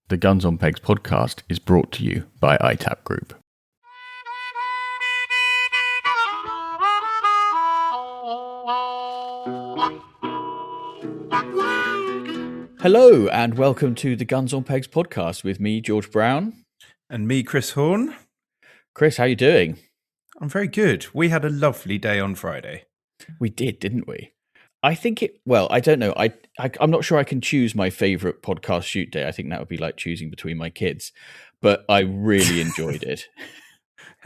The Guns on Pegs podcast is brought to you by iTap Group. Hello and welcome to the Guns on Pegs podcast with me, George Brown. And me, Chris Horn. Chris, how are you doing? I'm very good. We had a lovely day on Friday. We did, didn't we? I think I don't know. I'm not sure I can choose my favourite podcast shoot day. I think that would be like choosing between my kids. But I really enjoyed it.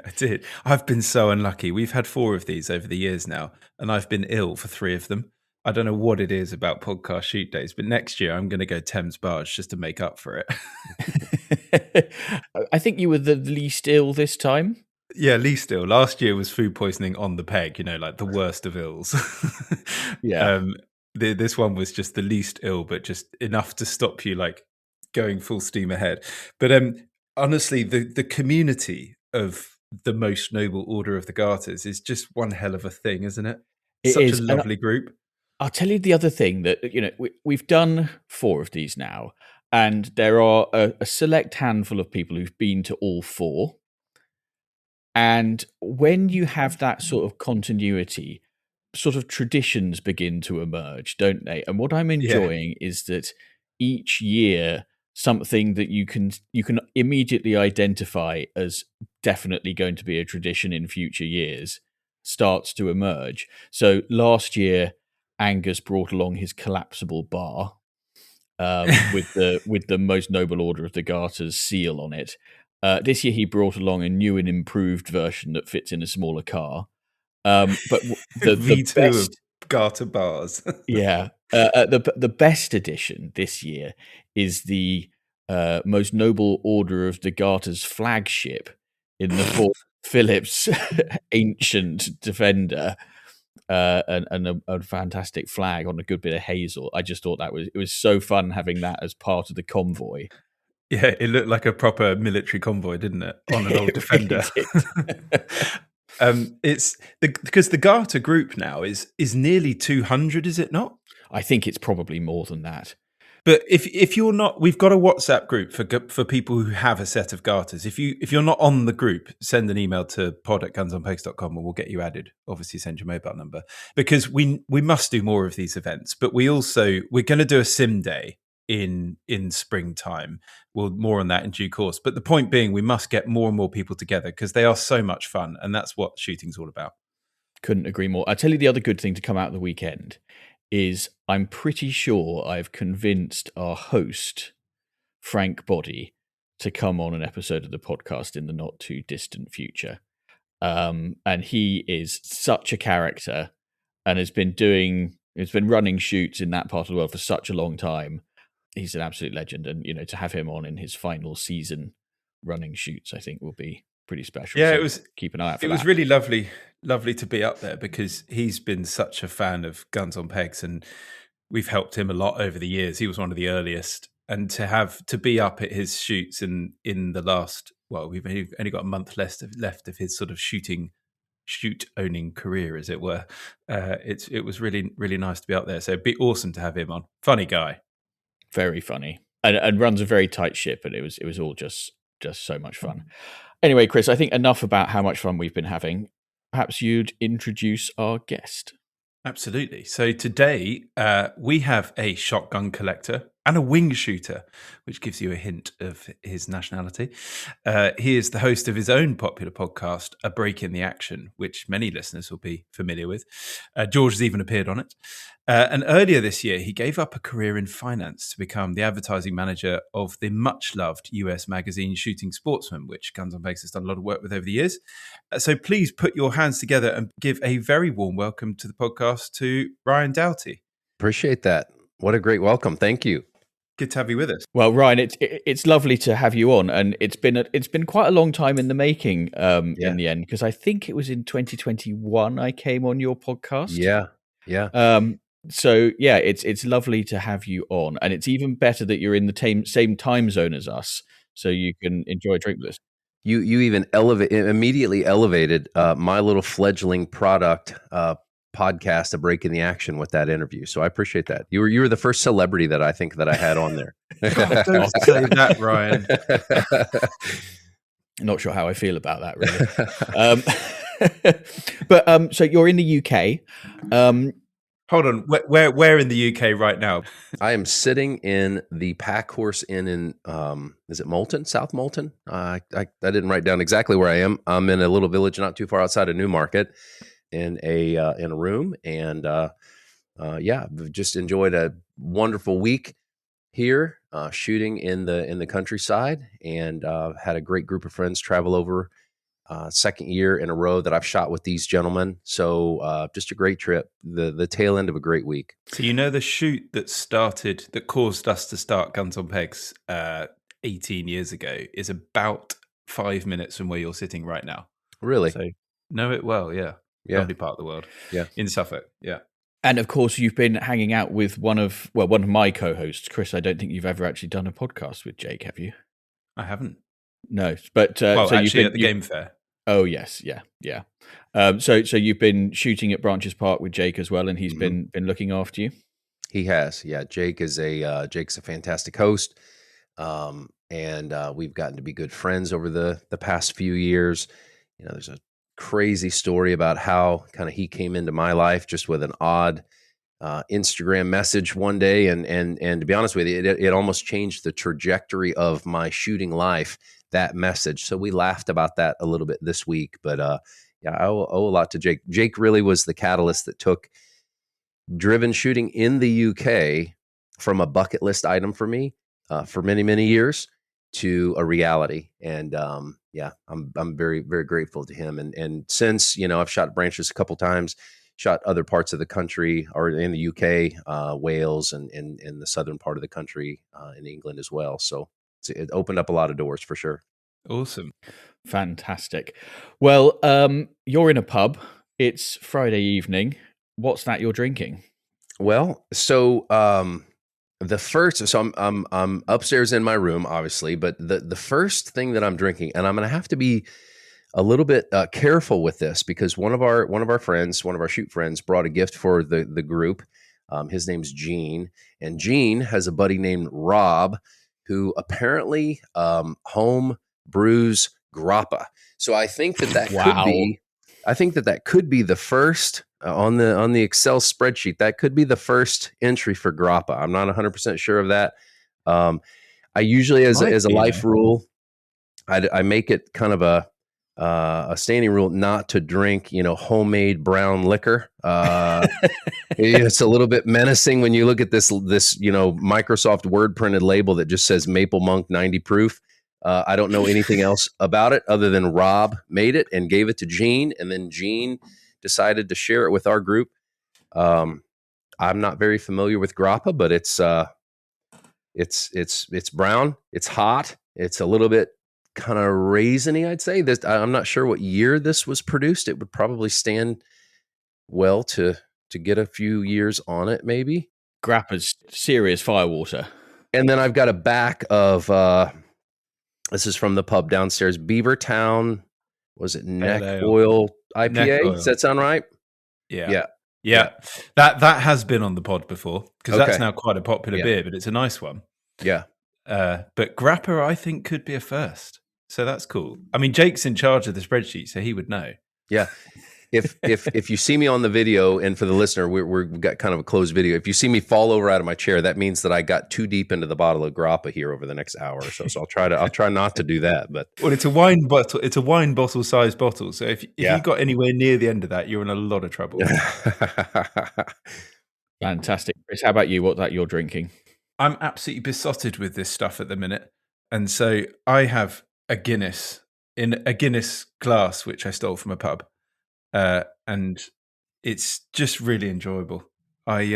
I did. I've been so unlucky. We've had 4 of these over the years now, and I've been ill for 3 of them. I don't know what it is about podcast shoot days, but next year I'm going to go Thames Barge just to make up for it. I think you were the least ill this time. Yeah, least ill. Last year was food poisoning on the peg, like the worst of ills. Yeah. This one was just the least ill, but just enough to stop you like going full steam ahead. But honestly, the community of the Most Noble Order of the Garters is just one hell of a thing, isn't it? Such a lovely group. I'll tell you the other thing that, we've done 4 of these now, and there are a select handful of people who've been to all 4. And when you have that sort of continuity, sort of traditions begin to emerge, don't they? And what I'm enjoying is that each year, something that you can immediately identify as definitely going to be a tradition in future years starts to emerge. So last year, Angus brought along his collapsible bar with the Most Noble Order of the Garters seal on it. This year he brought along a new and improved version that fits in a smaller car. But the V2 best, of Garter bars. The best edition this year is the Most Noble Order of the Garters flagship in the Fort Phillips ancient defender. And a fantastic flag on a good bit of hazel. I just thought it was so fun having that as part of the convoy. Yeah, it looked like a proper military convoy, didn't it? On an old defender. It's because the Garter group now is nearly 200, is it not? I think it's probably more than that. But if you're not, we've got a WhatsApp group for people who have a set of Garters. If you're not on the group, send an email to pod@gunsonpegs.com and we'll get you added. Obviously, send your mobile number because we must do more of these events. But we're going to do a sim day in springtime. We'll more on that in due course. But the point being, we must get more and more people together because they are so much fun, and that's what shooting's all about. Couldn't agree more. I'll tell you the other good thing to come out of the weekend is I'm pretty sure I've convinced our host, Frank Body, to come on an episode of the podcast in the not too distant future. And he is such a character and has been running shoots in that part of the world for such a long time. He's an absolute legend. And, to have him on in his final season running shoots, I think will be pretty special. Yeah, so it was. Keep an eye out for that. It was really lovely to be up there because he's been such a fan of Guns on Pegs and we've helped him a lot over the years. He was one of the earliest, and to be up at his shoots in the last, we've only got a month left of his sort of shoot owning career, as it were. It was really, really nice to be up there. So it'd be awesome to have him on. Funny guy, very funny, and runs a very tight ship. And it was all just so much fun. Anyway, Chris, I think enough about how much fun we've been having. Perhaps you'd introduce our guest. Absolutely. So today we have a shotgun collector and a wing shooter, which gives you a hint of his nationality. He is the host of his own popular podcast, A Break in the Action, which many listeners will be familiar with. George has even appeared on it. And earlier this year, he gave up a career in finance to become the advertising manager of the much-loved US magazine Shooting Sportsman, which Guns on Pegs has done a lot of work with over the years. So please put your hands together and give a very warm welcome to the podcast to Ryan Doughty. Appreciate that. What a great welcome. Thank you. Good to have you with us. Well, Ryan, it's lovely to have you on, and it's been quite a long time in the making. In the end, because I think it was in 2021 I came on your podcast. Yeah. So yeah, it's lovely to have you on, and it's even better that you're in the same time zone as us, so you can enjoy a drink with us. You even immediately elevated my little fledgling product podcast, A Break in the Action, with that interview. So I appreciate that. You were the first celebrity that I think that I had on there. God, don't say that, Ryan. Not sure how I feel about that, really. But so you're in the UK. Hold on, where in the UK right now? I am sitting in the Pack Horse Inn in is it Moulton, South Moulton? I didn't write down exactly where I am. I'm in a little village not too far outside of Newmarket, in a room, and I've just enjoyed a wonderful week here shooting in the countryside, and had a great group of friends travel over. Second year in a row that I've shot with these gentlemen. So just a great trip, the tail end of a great week. So the shoot that caused us to start Guns on Pegs 18 years ago is about 5 minutes from where you're sitting right now. Really? So know it well, yeah. Lovely part of the world. Yeah. In Suffolk, yeah. And of course, you've been hanging out with one of my co-hosts, Chris. I don't think you've ever actually done a podcast with Jake, have you? I haven't. No, but so actually you've been at the game fair. Oh yes, yeah. So you've been shooting at Branches Park with Jake as well, and he's been looking after you. He has, yeah. Jake's a fantastic host, and we've gotten to be good friends over the past few years. There's a crazy story about how kind of he came into my life just with an odd Instagram message one day, and to be honest with you, it almost changed the trajectory of my shooting life, that message. So we laughed about that a little bit this week, but I owe a lot to Jake. Jake really was the catalyst that took driven shooting in the UK from a bucket list item for me for many, many years to a reality. And I'm very, very grateful to him. And since, I've shot Branches a couple times, shot other parts of the country, or in the UK, Wales, and in the southern part of the country, in England as well. So it opened up a lot of doors for sure. Awesome. Fantastic. Well, you're in a pub. It's Friday evening. What's that you're drinking? Well, so I'm upstairs in my room, obviously, but the first thing that I'm drinking, and I'm going to have to be a little bit careful with this, because one of our shoot friends brought a gift for the group. His name's Gene, and Gene has a buddy named Rob, who apparently home brews grappa. So I think that could be the first on the Excel spreadsheet. That could be the first entry for grappa. I'm not 100% sure of that. I usually, as a life rule, I make it kind of a standing rule not to drink, homemade brown liquor. It's a little bit menacing when you look at this, Microsoft Word printed label that just says Maple Monk 90 proof. I don't know anything else about it other than Rob made it and gave it to Gene, and then Gene decided to share it with our group. I'm not very familiar with grappa, but it's brown, it's hot, it's a little bit kind of raisiny, I'd say. I'm not sure what year this was produced. It would probably stand well to get a few years on it, maybe. Grappa's serious firewater. And then I've got a back of this is from the pub downstairs, Beavertown. Was it Neck Oil IPA? Neck Oil. Does that sound right? Yeah. That has been on the pod before, because that's now quite a popular beer, but it's a nice one. Yeah. But grappa, I think, could be a first. So that's cool. I mean, Jake's in charge of the spreadsheet, so he would know. Yeah. If you see me on the video, and for the listener, we've got kind of a closed video. If you see me fall over out of my chair, that means that I got too deep into the bottle of grappa here over the next hour or so. So I'll try not to do that. But it's a wine bottle. It's a wine bottle sized bottle. So if you got anywhere near the end of that, you're in a lot of trouble. Fantastic, Chris. How about you? What's that you're drinking? I'm absolutely besotted with this stuff at the minute, and so I have a Guinness in a Guinness glass, which I stole from a pub. And it's just really enjoyable. I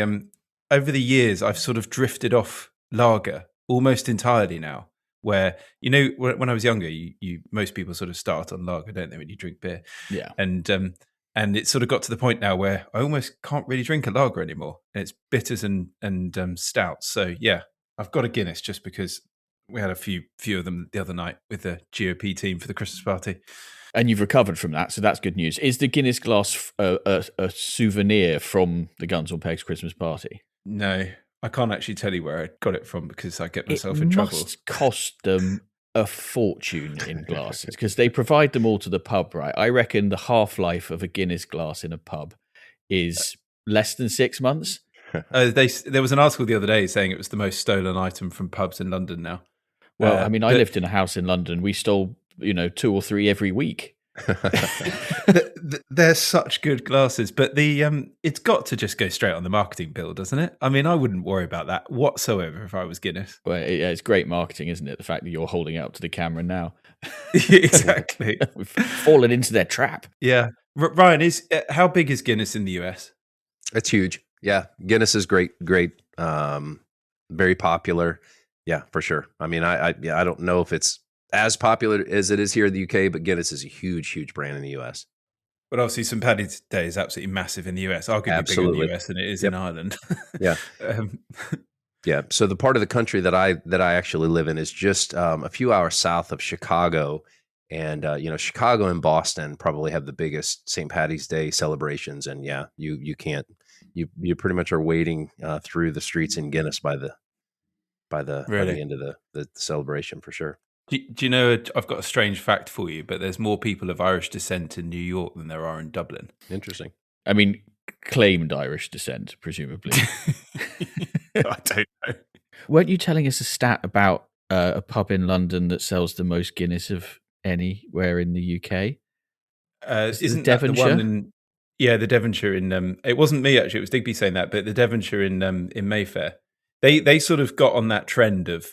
over the years I've sort of drifted off lager almost entirely now. Where when I was younger, you most people sort of start on lager, don't they, when you drink beer? Yeah. And it sort of got to the point now where I almost can't really drink a lager anymore. And it's bitters and stouts. So yeah, I've got a Guinness just because We had a few of them the other night with the GOP team for the Christmas party. And you've recovered from that, so that's good news. Is the Guinness glass a souvenir from the Guns on Pegs Christmas party? No, I can't actually tell you where I got it from because I get myself it in trouble. Must cost them a fortune in glasses because they provide them all to the pub, right? I reckon the half-life of a Guinness glass in a pub is less than 6 months. There was an article the other day saying it was the most stolen item from pubs in London now. Well, I mean, I lived in a house in London. We stole, 2 or 3 every week. They're such good glasses, but it's got to just go straight on the marketing bill, doesn't it? I mean, I wouldn't worry about that whatsoever if I was Guinness. Well, it's great marketing, isn't it? The fact that you're holding it up to the camera now. Exactly. We've fallen into their trap. Yeah. Ryan, how big is Guinness in the US? It's huge. Yeah. Guinness is great. Very popular. Yeah, for sure. I mean, I don't know if it's as popular as it is here in the UK, but Guinness is a huge brand in the US. But obviously, St. Paddy's Day is absolutely massive in the US. Arguably bigger in the US than it is in Ireland. Yeah. Yeah. So the part of the country that I actually live in is just a few hours south of Chicago. And, Chicago and Boston probably have the biggest St. Paddy's Day celebrations. And yeah, you can't, you pretty much are wading through the streets in Guinness by the end of the celebration for sure. Do you know, I've got a strange fact for you, but there's more people of Irish descent in New York than there are in Dublin. Interesting. I mean, claimed Irish descent, presumably. I don't know. Weren't you telling us a stat about a pub in London that sells the most Guinness of anywhere in the UK? Isn't Devonshire? That the one the Devonshire in it wasn't me actually, it was Digby saying that, but the Devonshire in Mayfair. They sort of got on that trend of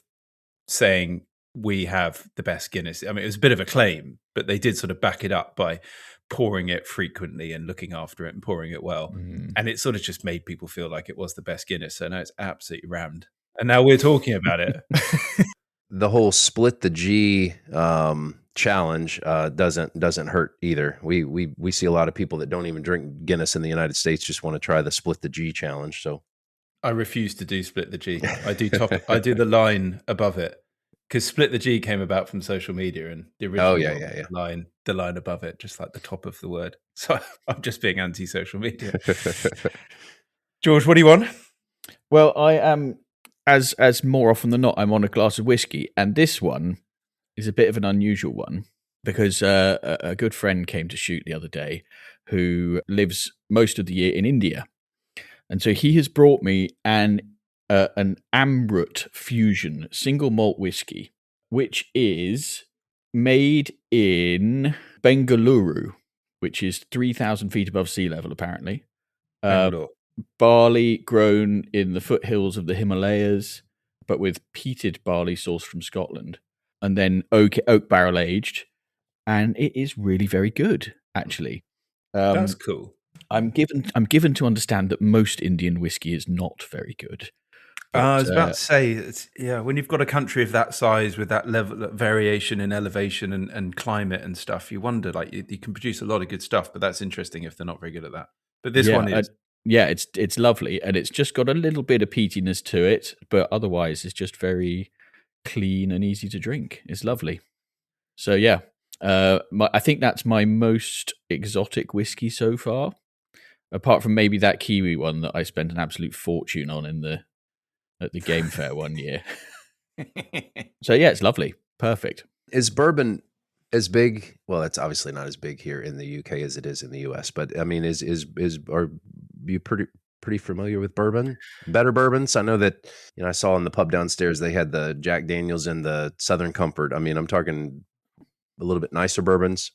saying we have the best Guinness. I mean, it was a bit of a claim, but they did sort of back it up by pouring it frequently and looking after it and pouring it well. And it sort of just made people feel like it was the best Guinness. So now it's absolutely rammed. And now we're talking about it. The whole split the G challenge doesn't hurt either. We see a lot of people that don't even drink Guinness in the United States just want to try the split the G challenge. So I refuse to do split the G. I do the line above it. Because split the G came about from social media, and the original the line above it, just like the top of the word. So I'm just being anti-social media. George, what do you want? Well, I am, as more often than not, I'm on a glass of whiskey, and this one is a bit of an unusual one because a good friend came to shoot the other day who lives most of the year in India, and so he has brought me an Amrut Fusion single malt whiskey, which is made in Bengaluru, which is 3,000 feet above sea level, apparently. Barley grown in the foothills of the Himalayas, but with peated barley sourced from Scotland, and then oak barrel aged, and it is really very good, actually. That's cool. I'm given to understand that most Indian whiskey is not very good. But, I was about to say, when you've got a country of that size with that level of variation in elevation and climate and stuff, you wonder, like, you can produce a lot of good stuff, but that's interesting if they're not very good at that. But this one is. It's lovely, and it's just got a little bit of peatiness to it, but otherwise it's just very clean and easy to drink. It's lovely. So yeah, I think that's my most exotic whiskey so far, apart from maybe that Kiwi one that I spent an absolute fortune on at the game fair one year. So yeah, it's lovely. Perfect. Is bourbon as big? Well, it's obviously not as big here in the UK as it is in the US, but I mean, are you pretty familiar with bourbon? Better bourbons? I know that, I saw in the pub downstairs, they had the Jack Daniels and the Southern Comfort. I mean, I'm talking a little bit nicer bourbons.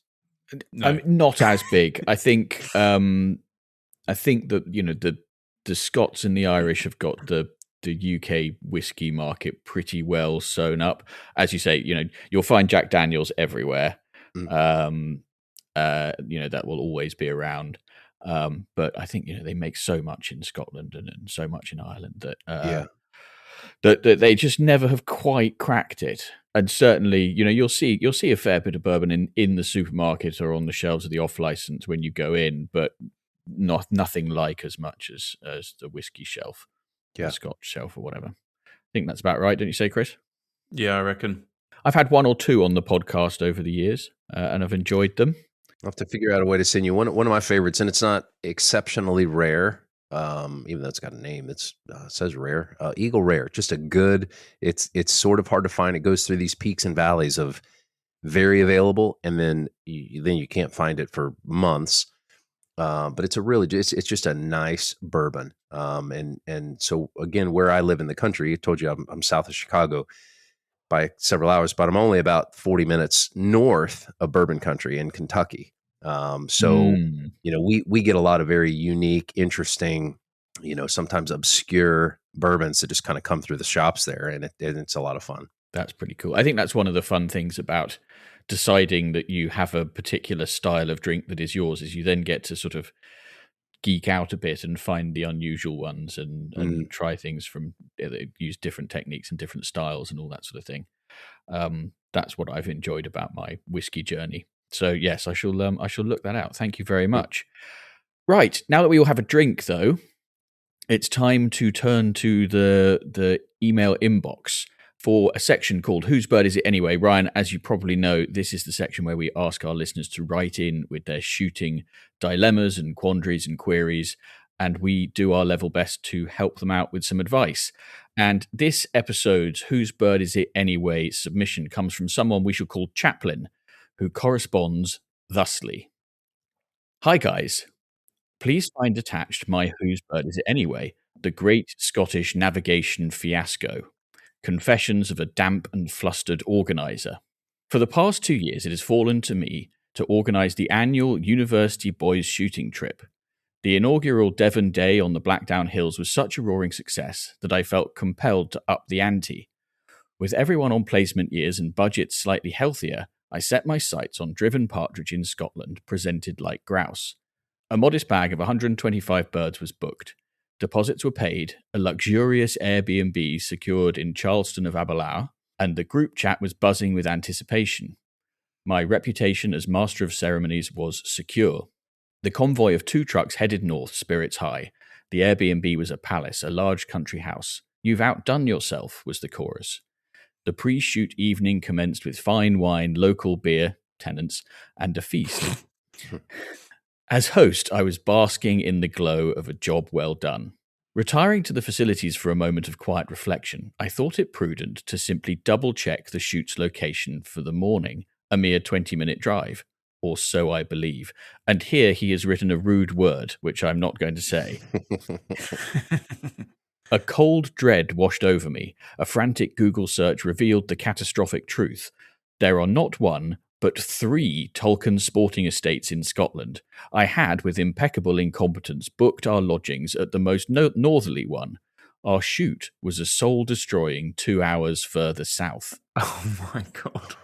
No. Not as big. I think that, the Scots and the Irish have got the UK whiskey market pretty well sewn up. As you say, you'll find Jack Daniels everywhere. That will always be around. But I think, they make so much in Scotland and so much in Ireland that they just never have quite cracked it. And certainly, you'll see a fair bit of bourbon in the supermarket or on the shelves of the off license when you go in, but nothing like as much as the whiskey shelf. The Scotch shelf or whatever. I think that's about right, don't you say, Chris? Yeah, I reckon. I've had one or two on the podcast over the years, and I've enjoyed them. I'll have to figure out a way to send you one of my favorites, and it's not exceptionally rare. Even though it's got a name that's says rare, Eagle Rare, just a good. It's sort of hard to find. It goes through these peaks and valleys of very available, and then you can't find it for months. But it's a really it's just a nice bourbon. And so again, where I live in the country, I told you I'm south of Chicago by several hours, but I'm only about 40 minutes north of bourbon country in Kentucky. So we get a lot of very unique, interesting, sometimes obscure bourbons that just kind of come through the shops there, and it's a lot of fun. That's pretty cool. I think that's one of the fun things about deciding that you have a particular style of drink that is yours, is you then get to sort of geek out a bit and find the unusual ones and try things from use different techniques and different styles and all that sort of thing. That's what I've enjoyed about my whiskey journey. So yes, I shall look that out. Thank you very much. Right, now that we all have a drink, though, it's time to turn to the email inbox for a section called Whose Bird Is It Anyway? Ryan, as you probably know, this is the section where we ask our listeners to write in with their shooting dilemmas and quandaries and queries, and we do our level best to help them out with some advice. And this episode's Whose Bird Is It Anyway submission comes from someone we shall call Chaplin, who corresponds thusly. Hi guys, please find attached my Whose Bird Is It Anyway? The Great Scottish Navigation Fiasco. Confessions of a Damp and Flustered Organiser. For the past 2 years, it has fallen to me to organise the annual University Boys Shooting Trip. The inaugural Devon Day on the Blackdown Hills was such a roaring success that I felt compelled to up the ante. With everyone on placement years and budgets slightly healthier, I set my sights on driven partridge in Scotland, presented like grouse. A modest bag of 125 birds was booked. Deposits were paid, a luxurious Airbnb secured in Charleston of Aberlour, and the group chat was buzzing with anticipation. My reputation as master of ceremonies was secure. The convoy of 2 trucks headed north, spirits high. The Airbnb was a palace, a large country house. You've outdone yourself, was the chorus. The pre-shoot evening commenced with fine wine, local beer, tenants, and a feast. As host, I was basking in the glow of a job well done. Retiring to the facilities for a moment of quiet reflection, I thought it prudent to simply double-check the shoot's location for the morning, a mere 20-minute drive, or so I believe. And here he has written a rude word, which I'm not going to say. A cold dread washed over me. A frantic Google search revealed the catastrophic truth. There are not 1, but 3 Tolkien sporting estates in Scotland. I had, with impeccable incompetence, booked our lodgings at the most northerly one. Our shoot was a soul-destroying 2 hours further south. Oh my God.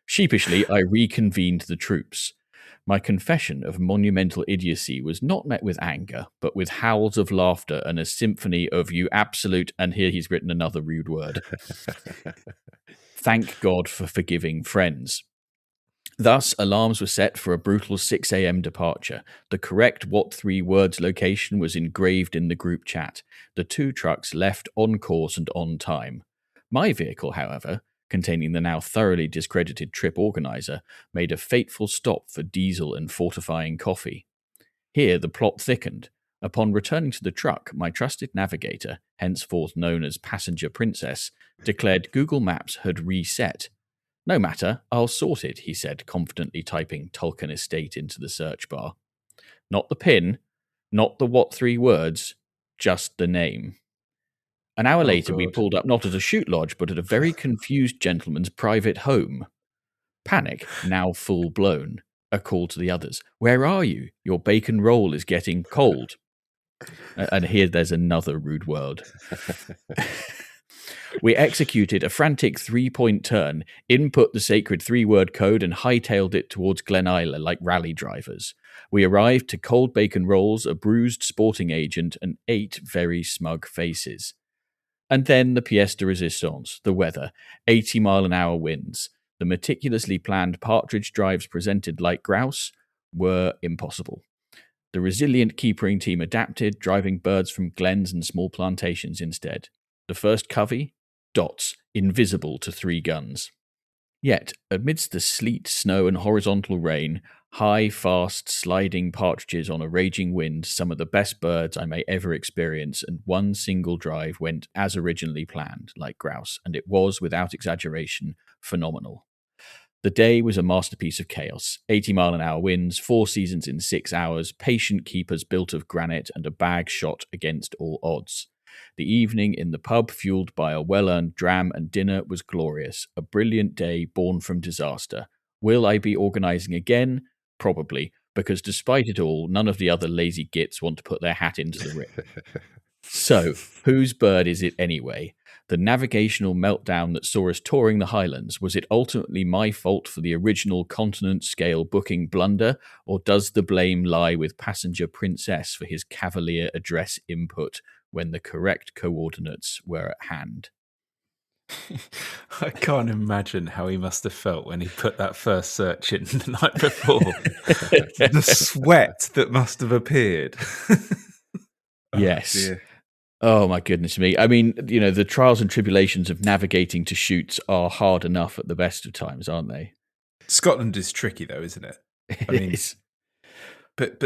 Sheepishly, I reconvened the troops. My confession of monumental idiocy was not met with anger, but with howls of laughter and a symphony of you absolute, and here he's written another rude word. Thank God for forgiving friends. Thus, alarms were set for a brutal 6 a.m. departure. The correct what 3 words location was engraved in the group chat. The 2 trucks left on course and on time. My vehicle, however, containing the now thoroughly discredited trip organizer, made a fateful stop for diesel and fortifying coffee. Here the plot thickened. Upon returning to the truck, my trusted navigator, henceforth known as Passenger Princess, declared Google Maps had reset. No matter, I'll sort it, he said, confidently typing Tolkien Estate into the search bar. Not the pin, not the what 3 words, just the name. An hour later, we pulled up not at a shoot lodge, but at a very confused gentleman's private home. Panic, now full blown. A call to the others. Where are you? Your bacon roll is getting cold. And here there's another rude word. We executed a frantic 3-point turn, input the sacred 3-word code, and hightailed it towards Glen Isla like rally drivers. We arrived to cold bacon rolls, a bruised sporting agent, and 8 very smug faces. And then the pièce de résistance, the weather, 80-mile-an-hour winds. The meticulously planned partridge drives presented like grouse were impossible. The resilient keepering team adapted, driving birds from glens and small plantations instead. The first covey dots, invisible to 3 guns. Yet, amidst the sleet, snow, and horizontal rain, high, fast, sliding partridges on a raging wind, some of the best birds I may ever experience, and one single drive went as originally planned, like grouse, and it was, without exaggeration, phenomenal. The day was a masterpiece of chaos. 80-mile-an-hour winds, 4 seasons in 6 hours, patient keepers built of granite, and a bag shot against all odds. The evening in the pub, fueled by a well-earned dram and dinner, was glorious. A brilliant day born from disaster. Will I be organising again? Probably, because despite it all, none of the other lazy gits want to put their hat into the ring. So, whose bird is it anyway? The navigational meltdown that saw us touring the Highlands, was it ultimately my fault for the original continent-scale booking blunder, or does the blame lie with passenger Princess for his cavalier address input when the correct coordinates were at hand? I can't imagine how he must have felt when he put that first search in the night before. The sweat that must have appeared. Yes. Dear. Oh, my goodness me. I mean, the trials and tribulations of navigating to shoots are hard enough at the best of times, aren't they? Scotland is tricky, though, isn't it? It I mean, is. But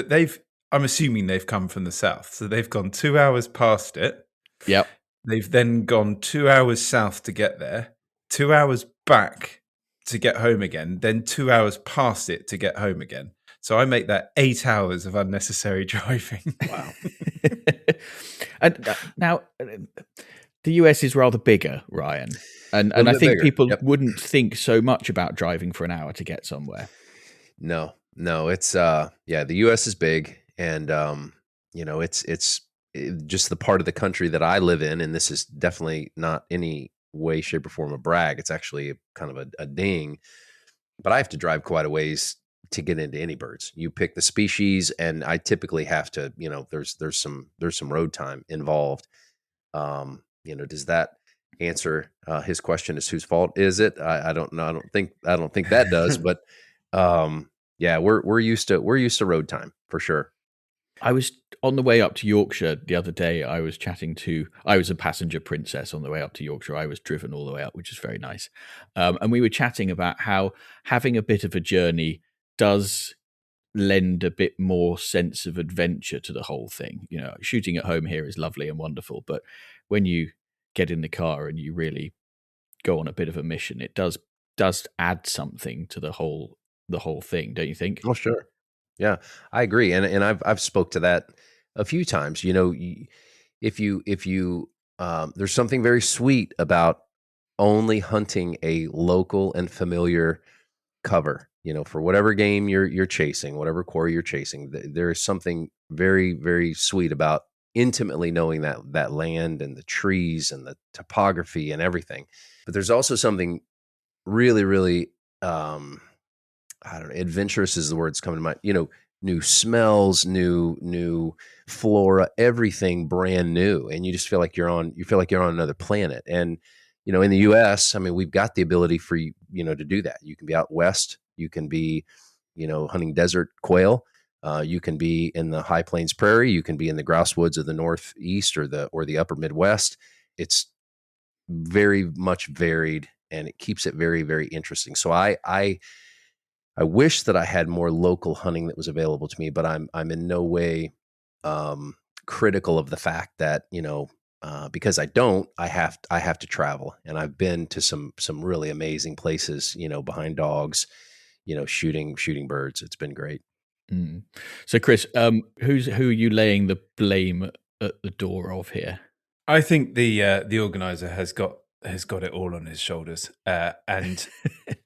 I'm assuming they've come from the south. So they've gone 2 hours past it. Yep. They've then gone 2 hours south to get there, 2 hours back to get home again, then 2 hours past it to get home again. So I make that 8 hours of unnecessary driving. Wow. And now, the US is rather bigger, Ryan. And I think bigger. people Yep. wouldn't think so much about driving for an hour to get somewhere. No, it's the US is big, and it's just the part of the country that I live in, and this is definitely not any way, shape, or form a brag. It's actually kind of a ding, but I have to drive quite a ways to get into any birds. You pick the species, and I typically have to, there's some road time involved. Does that answer his question as whose fault is it? I don't know. I don't think that does, but yeah, we're used to road time for sure. I was on the way up to Yorkshire the other day. I was a passenger Princess on the way up to Yorkshire. I was driven all the way up, which is very nice. And we were chatting about how having a bit of a journey does lend a bit more sense of adventure to the whole thing. Shooting at home here is lovely and wonderful, but when you get in the car and you really go on a bit of a mission, it does add something to the whole thing, don't you think? Oh, sure. Yeah, I agree. And I've spoke to that a few times. If you there's something very sweet about only hunting a local and familiar cover, for whatever game you're chasing, whatever quarry you're chasing. There is something very, very sweet about intimately knowing that land and the trees and the topography and everything. But there's also something really, really I don't know, adventurous is the word that's coming to mind. New smells, new flora, everything brand new, and you just feel like you're on another planet. And in the U.S., I mean, we've got the ability for you to do that. You can be out west, you can be hunting desert quail, you can be in the high plains prairie, you can be in the grouse woods of the Northeast or the upper Midwest. It's very much varied, and it keeps it very, very interesting. So I wish that I had more local hunting that was available to me, but I'm in no way critical of the fact that because I have to travel, and I've been to some really amazing places, behind dogs, shooting birds. It's been great. Mm. So, Chris, who are you laying the blame at the door of here? I think the organizer has got it all on his shoulders, and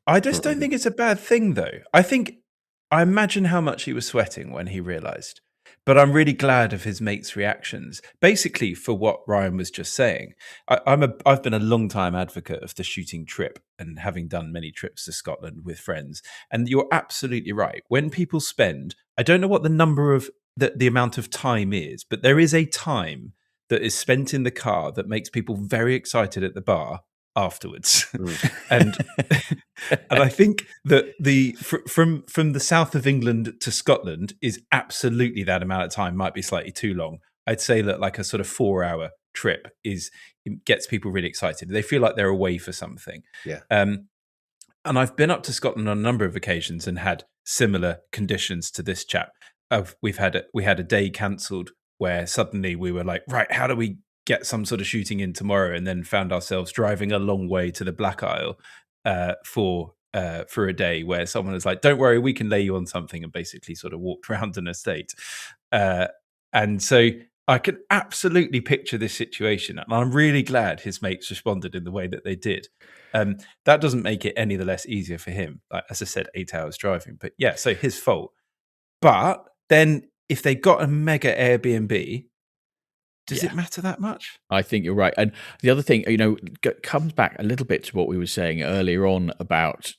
I just don't think it's a bad thing, though. I imagine how much he was sweating when he realised, but I'm really glad of his mate's reactions. Basically, for what Ryan was just saying, I've been a long time advocate of the shooting trip, and having done many trips to Scotland with friends. And you're absolutely right. When people spend, I don't know what the number of the amount of time is, but there is a time that is spent in the car that makes people very excited at the bar afterwards. and I think that from the south of England to Scotland is absolutely that amount of time. Might be slightly too long. I'd say that like a sort of 4 hour trip it gets people really excited. They feel like they're away for something. Yeah. And I've been up to Scotland on a number of occasions and had similar conditions to this chap. We had a day cancelled where suddenly we were like, right, how do we get some sort of shooting in tomorrow? And then found ourselves driving a long way to the Black Isle for a day where someone was like, don't worry, we can lay you on something, and basically sort of walked around an estate. And so I can absolutely picture this situation, and I'm really glad his mates responded in the way that they did. That doesn't make it any the less easier for him. Like, as I said, 8 hours driving, but yeah, so his fault. But then if they got a mega Airbnb, does it matter that much? I think you're right. And the other thing, comes back a little bit to what we were saying earlier on about,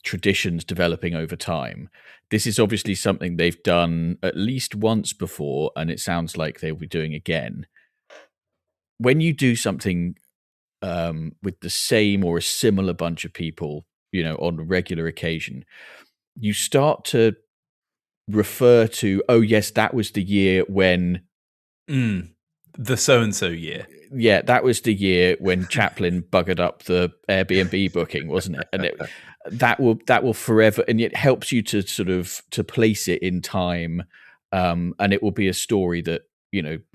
traditions developing over time. This is obviously something they've done at least once before, and it sounds like they'll be doing again. When you do something with the same or a similar bunch of people, on a regular occasion, you start to refer to, oh yes, that was the year when the so-and-so year. Yeah, that was the year when Chaplin buggered up the Airbnb booking, wasn't it? And that will forever, and it helps you to sort of to place it in time, and it will be a story that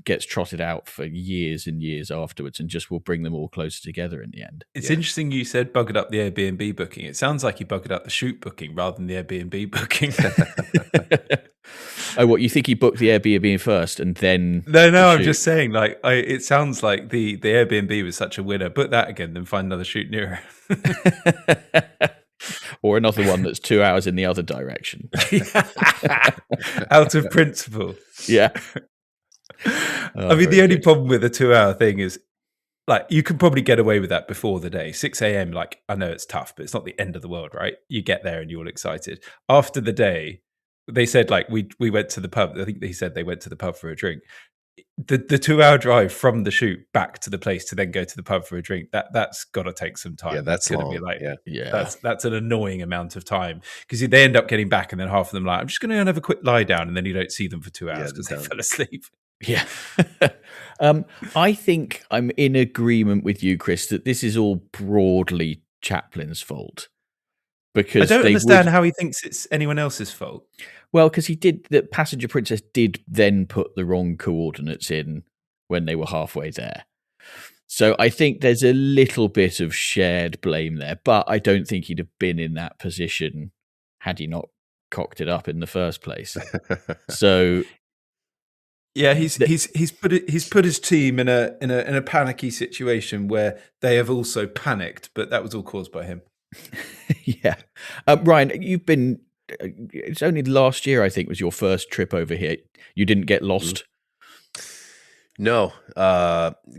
gets trotted out for years and years afterwards, and just will bring them all closer together in the end. It's interesting you said buggered up the Airbnb booking. It sounds like he buggered up the shoot booking rather than the Airbnb booking. Oh, what, you think he booked the Airbnb first and then? No, I'm just saying, like, it sounds like the Airbnb was such a winner. Book that again, then find another shoot nearer. Or another one that's 2 hours in the other direction. Out of principle. Yeah. I mean, the only problem with a 2 hour thing is, like, you can probably get away with that before the day. 6 a.m, like, I know it's tough, but it's not the end of the world, right? You get there and you're all excited. After the day, they said, like, we went to the pub. I think they said they went to the pub for a drink. The 2 hour drive from the shoot back to the place to then go to the pub for a drink, that's got to take some time. Yeah, that's going long. to be like, yeah. That's an annoying amount of time, because they end up getting back and then half of them like, I'm just going to have a quick lie down, and then you don't see them for 2 hours because they fell asleep. Yeah. I think I'm in agreement with you, Chris, that this is all broadly Chaplin's fault. Because I don't understand how he thinks it's anyone else's fault. Well, because the Passenger Princess did then put the wrong coordinates in when they were halfway there. So I think there's a little bit of shared blame there, but I don't think he'd have been in that position had he not cocked it up in the first place. So yeah, he's put his team in a panicky situation where they have also panicked, but that was all caused by him. Yeah. Ryan, you've been, it's only last year, I think, was your first trip over here. You didn't get lost? No.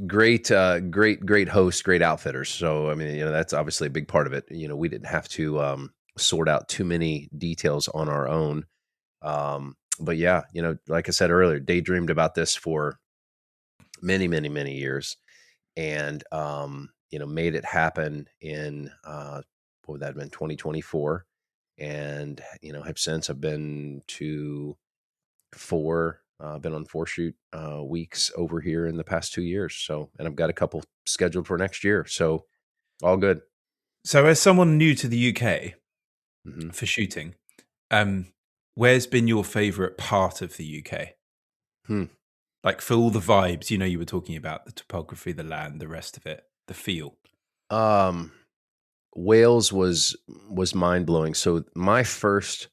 Great host, great outfitters. So, I mean, that's obviously a big part of it. We didn't have to sort out too many details on our own. But yeah, like I said earlier, daydreamed about this for many, many, many years, and, made it happen in, what would that have been, 2024. And, have since I've been to been on 4 shoot weeks over here in the past 2 years. So, and I've got a couple scheduled for next year. So all good. So as someone new to the UK for shooting, where's been your favorite part of the UK? Like, for all the vibes, you were talking about the topography, the land, the rest of it, the feel. Wales was mind blowing. So my first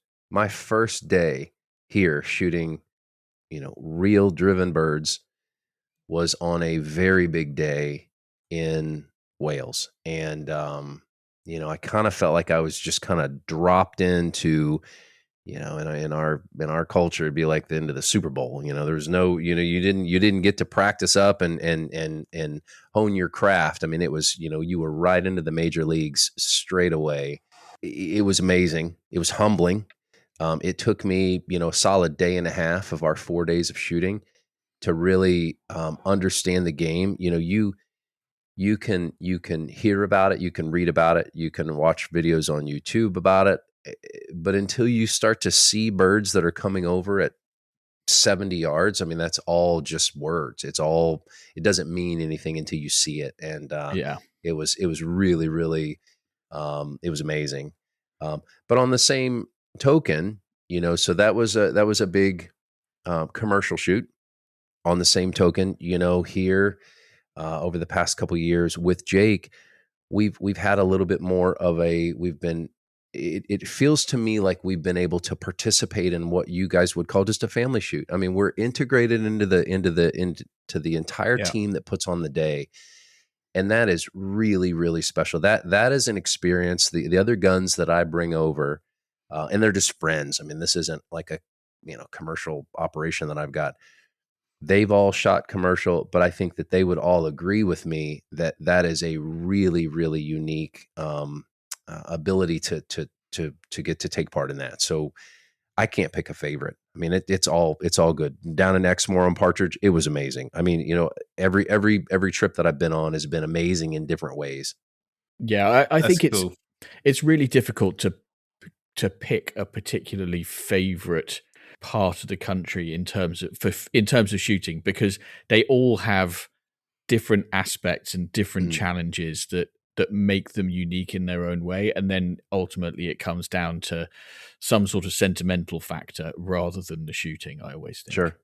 day here shooting, real driven birds was on a very big day in Wales. And, I kind of felt like I was just kind of dropped into, in our culture, it'd be like the end of the Super Bowl. There's no, you didn't get to practice up and hone your craft. I mean, it was, you were right into the major leagues straight away. It was amazing. It was humbling. It took me, a solid day and a half of our 4 days of shooting to really understand the game. You can hear about it, you can read about it, you can watch videos on YouTube about it. But until you start to see birds that are coming over at 70 yards. I mean, that's all just words. It doesn't mean anything until you see it. And it was really, really, it was amazing. But on the same token, so that was a big commercial shoot. On the same token, here over the past couple of years with Jake, we've had a little bit more of it feels to me like we've been able to participate in what you guys would call just a family shoot. I mean, we're integrated into the entire team that puts on the day. And that is really, really special. That is an experience. The other guns that I bring over, and they're just friends. I mean, this isn't like a commercial operation that I've got. They've all shot commercial, but I think that they would all agree with me that is a really, really unique ability to get to take part in that. So I can't pick a favorite. I mean, it's all good. Down in Exmoor on Partridge, it was amazing. I mean, every trip that I've been on has been amazing in different ways. Yeah, I think cool. It's really difficult to pick a particularly favorite part of the country in terms of shooting, because they all have different aspects and different challenges that make them unique in their own way, and then ultimately it comes down to some sort of sentimental factor rather than the shooting, I always think. Sure.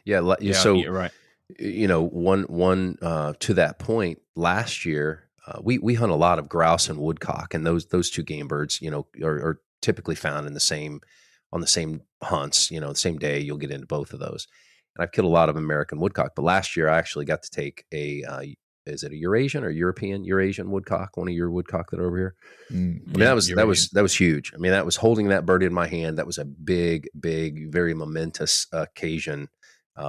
Yeah. So you're right. One to that point, last year we hunt a lot of grouse and woodcock, and those two game birds are typically found on the same hunts. The same day you'll get into both of those. And I've killed a lot of American woodcock, but last year I actually got to take is it a Eurasian or Eurasian woodcock? One of your woodcock that are over here. I mean, that was huge. I mean, that was holding that bird in my hand. That was a big, very momentous occasion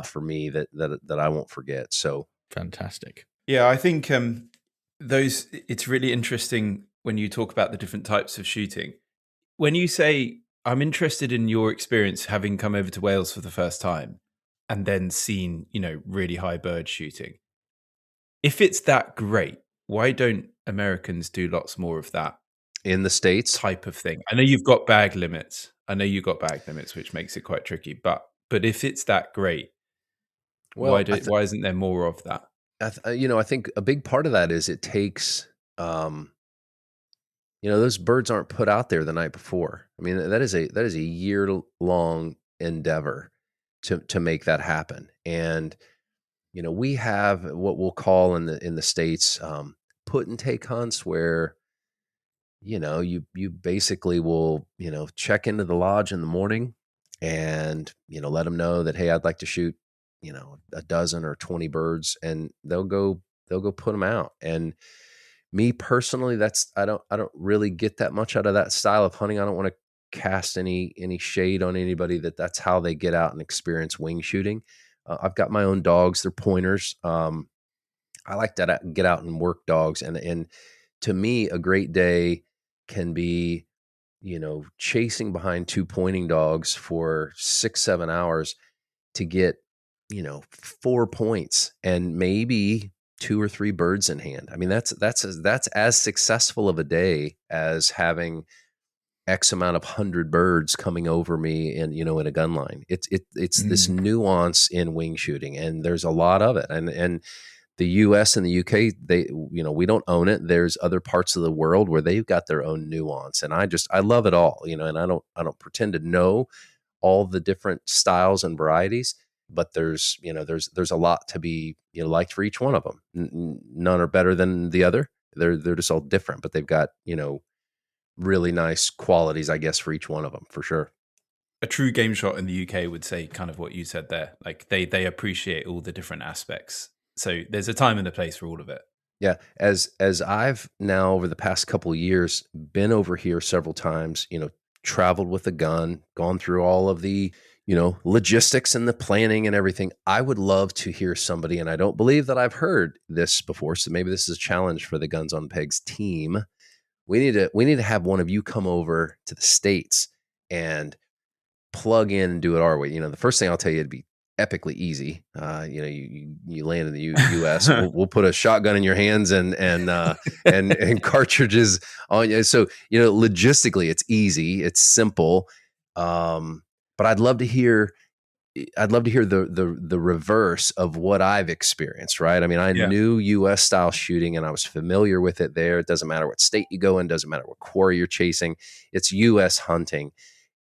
for me that I won't forget. So fantastic. Yeah, I think it's really interesting when you talk about the different types of shooting. When you say, I'm interested in your experience having come over to Wales for the first time and then seen, really high bird shooting. If it's that great, why don't Americans do lots more of that in the States type of thing? I know you've got bag limits. Which makes it quite tricky. But if it's that great, why isn't there more of that? I think a big part of that is it takes, those birds aren't put out there the night before. I mean, that is a year-long endeavor to make that happen. And we have what we'll call in the States put and take hunts where you basically will check into the lodge in the morning and let them know that, hey, I'd like to shoot a dozen or 20 birds, and they'll go put them out. And me personally, I don't really get that much out of that style of hunting. I don't want to cast any shade on anybody that's how they get out and experience wing shooting. I've got my own dogs. They're pointers. I like to get out and work dogs. And to me, a great day can be, chasing behind two pointing dogs for 6-7 hours to get, 4 points and maybe 2 or 3 birds in hand. I mean, that's as successful of a day as having X amount of 100 birds coming over me and, in a gun line. It's this nuance in wing shooting, and there's a lot of it. And the US and the UK, we don't own it. There's other parts of the world where they've got their own nuance. And I love it all, and I don't pretend to know all the different styles and varieties, but there's a lot to be, liked for each one of them. None are better than the other. They're just all different, but they've got, really nice qualities, I guess, for each one of them, for sure. A true game shot in the UK would say kind of what you said there. Like they appreciate all the different aspects. So there's a time and a place for all of it. Yeah. As I've now over the past couple of years been over here several times, traveled with a gun, gone through all of the, logistics and the planning and everything. I would love to hear somebody, and I don't believe that I've heard this before, so maybe this is a challenge for the Guns on Pegs team. We need to have one of you come over to the States and plug in and do it our way. The first thing I'll tell you, it'd be epically easy. You land in the U.S. We'll put a shotgun in your hands and cartridges on you. So logistically, it's easy, it's simple. But I'd love to hear I'd love to hear the reverse of what I've experienced, right? I mean, I Yeah. knew US style shooting and I was familiar with it there. It doesn't matter what state you go in, doesn't matter what quarry you're chasing. It's US hunting.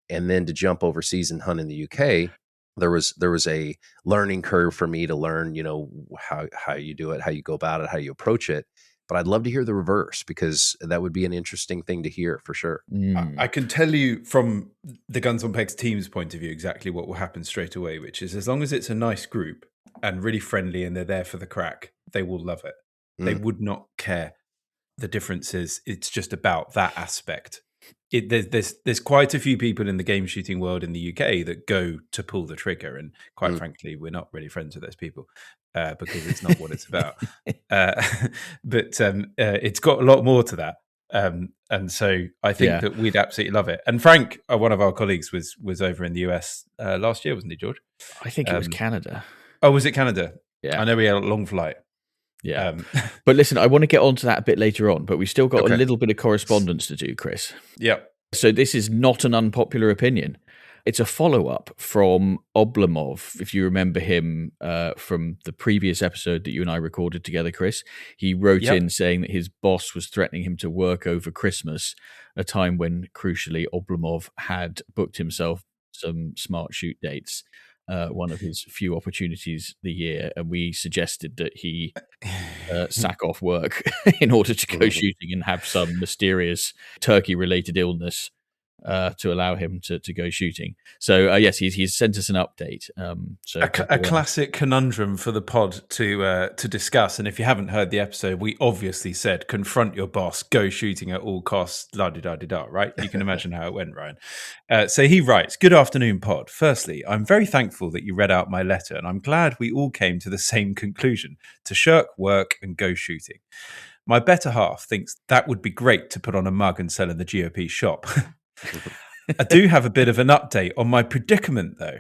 And then to jump overseas and hunt in the UK, there was a learning curve for me to learn, how you do it, how you go about it, how you approach it. But I'd love to hear the reverse, because that would be an interesting thing to hear for sure. I can tell you from the Guns on Pegs team's point of view exactly what will happen straight away, which is, as long as it's a nice group and really friendly and they're there for the crack, they will love it. They would not care. The difference is it's just about that aspect. There's quite a few people in the game shooting world in the UK that go to pull the trigger, and quite frankly, we're not really friends with those people because it's not what it's about. But it's got a lot more to that. And so I think that we'd absolutely love it. And Frank, one of our colleagues, was over in the US last year, wasn't he, George? I think it was Canada. Oh, was it Canada? Yeah. I know we had a long flight. Yeah. But listen, I want to get onto that a bit later on, but we've still got a little bit of correspondence to do, Chris. Yeah. So this is not an unpopular opinion. It's a follow-up from Oblamov, if you remember him from the previous episode that you and I recorded together, Chris. He wrote in saying that his boss was threatening him to work over Christmas, a time when, crucially, Oblamov had booked himself some smart shoot dates, one of his few opportunities the year, and we suggested that he sack off work in order to go shooting and have some mysterious turkey-related illness to allow him to go shooting. So yes, he's sent us an update. So a classic conundrum for the pod to discuss. And if you haven't heard the episode, we obviously said confront your boss, go shooting at all costs, la di da di da. Right? You can imagine how it went, Ryan. So he writes, "Good afternoon, pod. Firstly, I'm very thankful that you read out my letter, and I'm glad we all came to the same conclusion: to shirk work and go shooting. My better half thinks that would be great to put on a mug and sell in the GOP shop." I do have a bit of an update on my predicament, though.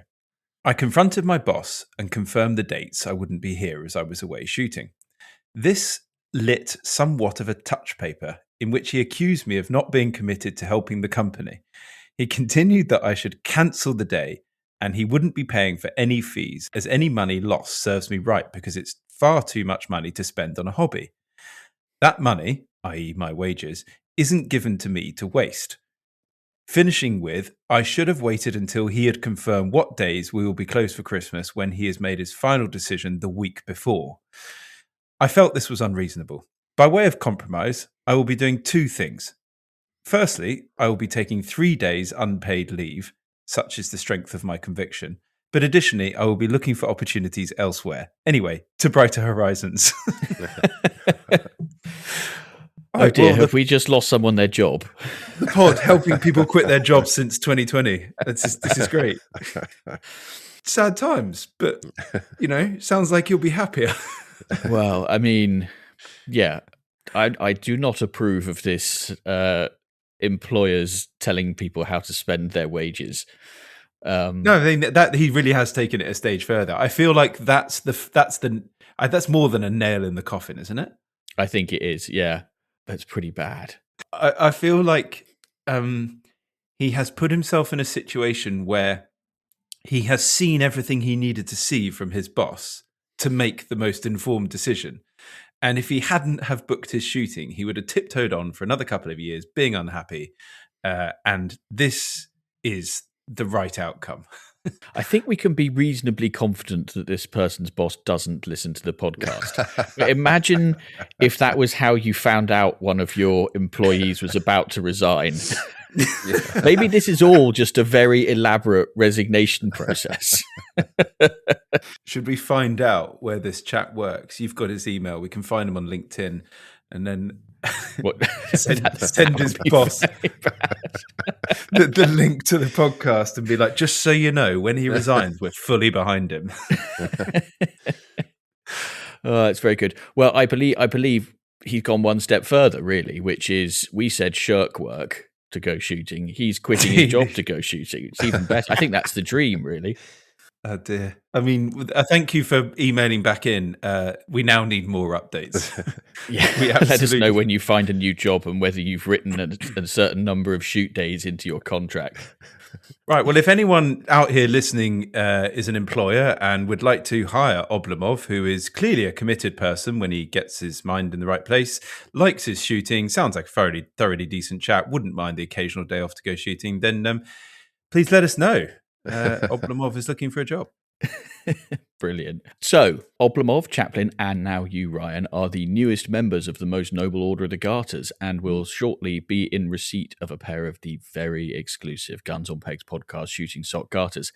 I confronted my boss and confirmed the dates I wouldn't be here as I was away shooting. This lit somewhat of a touch paper in which he accused me of not being committed to helping the company. He continued that I should cancel the day and he wouldn't be paying for any fees, as any money lost serves me right because it's far too much money to spend on a hobby. That money, i.e. my wages, isn't given to me to waste. Finishing with, I should have waited until he had confirmed what days we will be closed for Christmas when he has made his final decision the week before. I felt this was unreasonable. By way of compromise, I will be doing two things. Firstly, I will be taking 3 days unpaid leave, such is the strength of my conviction. But additionally, I will be looking for opportunities elsewhere. Anyway, to brighter horizons. Oh dear, have we just lost someone their job? The pod helping people quit their jobs since 2020. This is great. Sad times, but, sounds like you'll be happier. Well, I mean, yeah, I do not approve of this employers telling people how to spend their wages. No, I think that he really has taken it a stage further. I feel like that's more than a nail in the coffin, isn't it? I think it is, yeah. That's pretty bad. I feel like he has put himself in a situation where he has seen everything he needed to see from his boss to make the most informed decision. And if he hadn't have booked his shooting, he would have tiptoed on for another couple of years, being unhappy. And this is the right outcome. I think we can be reasonably confident that this person's boss doesn't listen to the podcast. But imagine if that was how you found out one of your employees was about to resign. Maybe this is all just a very elaborate resignation process. Should we find out where this chap works? You've got his email. We can find him on LinkedIn and then send his boss the link to the podcast and be like, just so you know, when he resigns, we're fully behind him. It's very good. Well, I believe he's gone one step further, really, which is we said shirk work to go shooting. He's quitting his job to go shooting. It's even better. I think that's the dream, really. Oh dear. I mean, thank you for emailing back in. We now need more updates. Yeah, We let us know absolutely- when you find a new job and whether you've written a certain number of shoot days into your contract. Right. Well, if anyone out here listening is an employer and would like to hire Oblamov, who is clearly a committed person when he gets his mind in the right place, likes his shooting, sounds like a thoroughly decent chap, wouldn't mind the occasional day off to go shooting, then please let us know. Oblamov is looking for a job. Brilliant. So, Oblamov, Chaplin, and now you, Ryan, are the newest members of the Most Noble Order of the Garters and will shortly be in receipt of a pair of the very exclusive Guns on Pegs podcast shooting sock garters.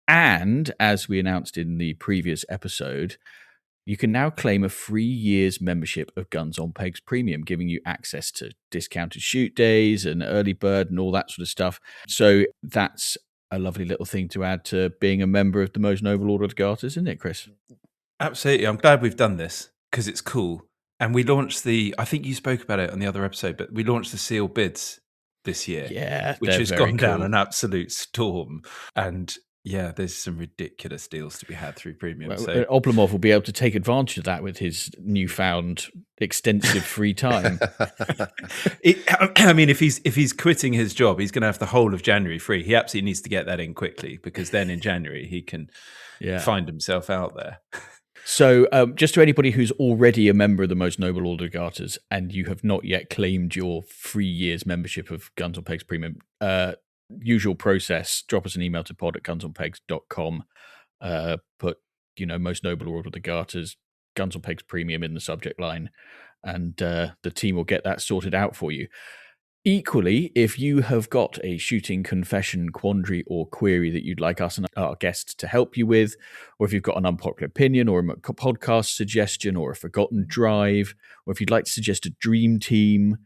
And, as we announced in the previous episode, you can now claim a 3 years membership of Guns on Pegs Premium, giving you access to discounted shoot days and early bird and all that sort of stuff. So that's a lovely little thing to add to being a member of the Most Noble Order of the Garters, isn't it, Chris? Absolutely. I'm glad we've done this because it's cool. And we launched I think you spoke about it on the other episode, but we launched the sealed bids this year. Yeah, which has gone down an absolute storm. And yeah, there's some ridiculous deals to be had through Premium. Well, so Oblamov will be able to take advantage of that with his newfound extensive free time. I mean, if he's quitting his job, he's going to have the whole of January free. He absolutely needs to get that in quickly because then in January he can find himself out there. So just to anybody who's already a member of the Most Noble Order of Garters and you have not yet claimed your 3 years membership of Guns on Pegs Premium, usual process, drop us an email to pod@gunsonpegs.com, put Most Noble Order of the Garters, Guns on Pegs Premium in the subject line, and the team will get that sorted out for you. Equally, if you have got a shooting confession, quandary, or query that you'd like us and our guests to help you with, or if you've got an unpopular opinion or a podcast suggestion or a forgotten drive, or if you'd like to suggest a dream team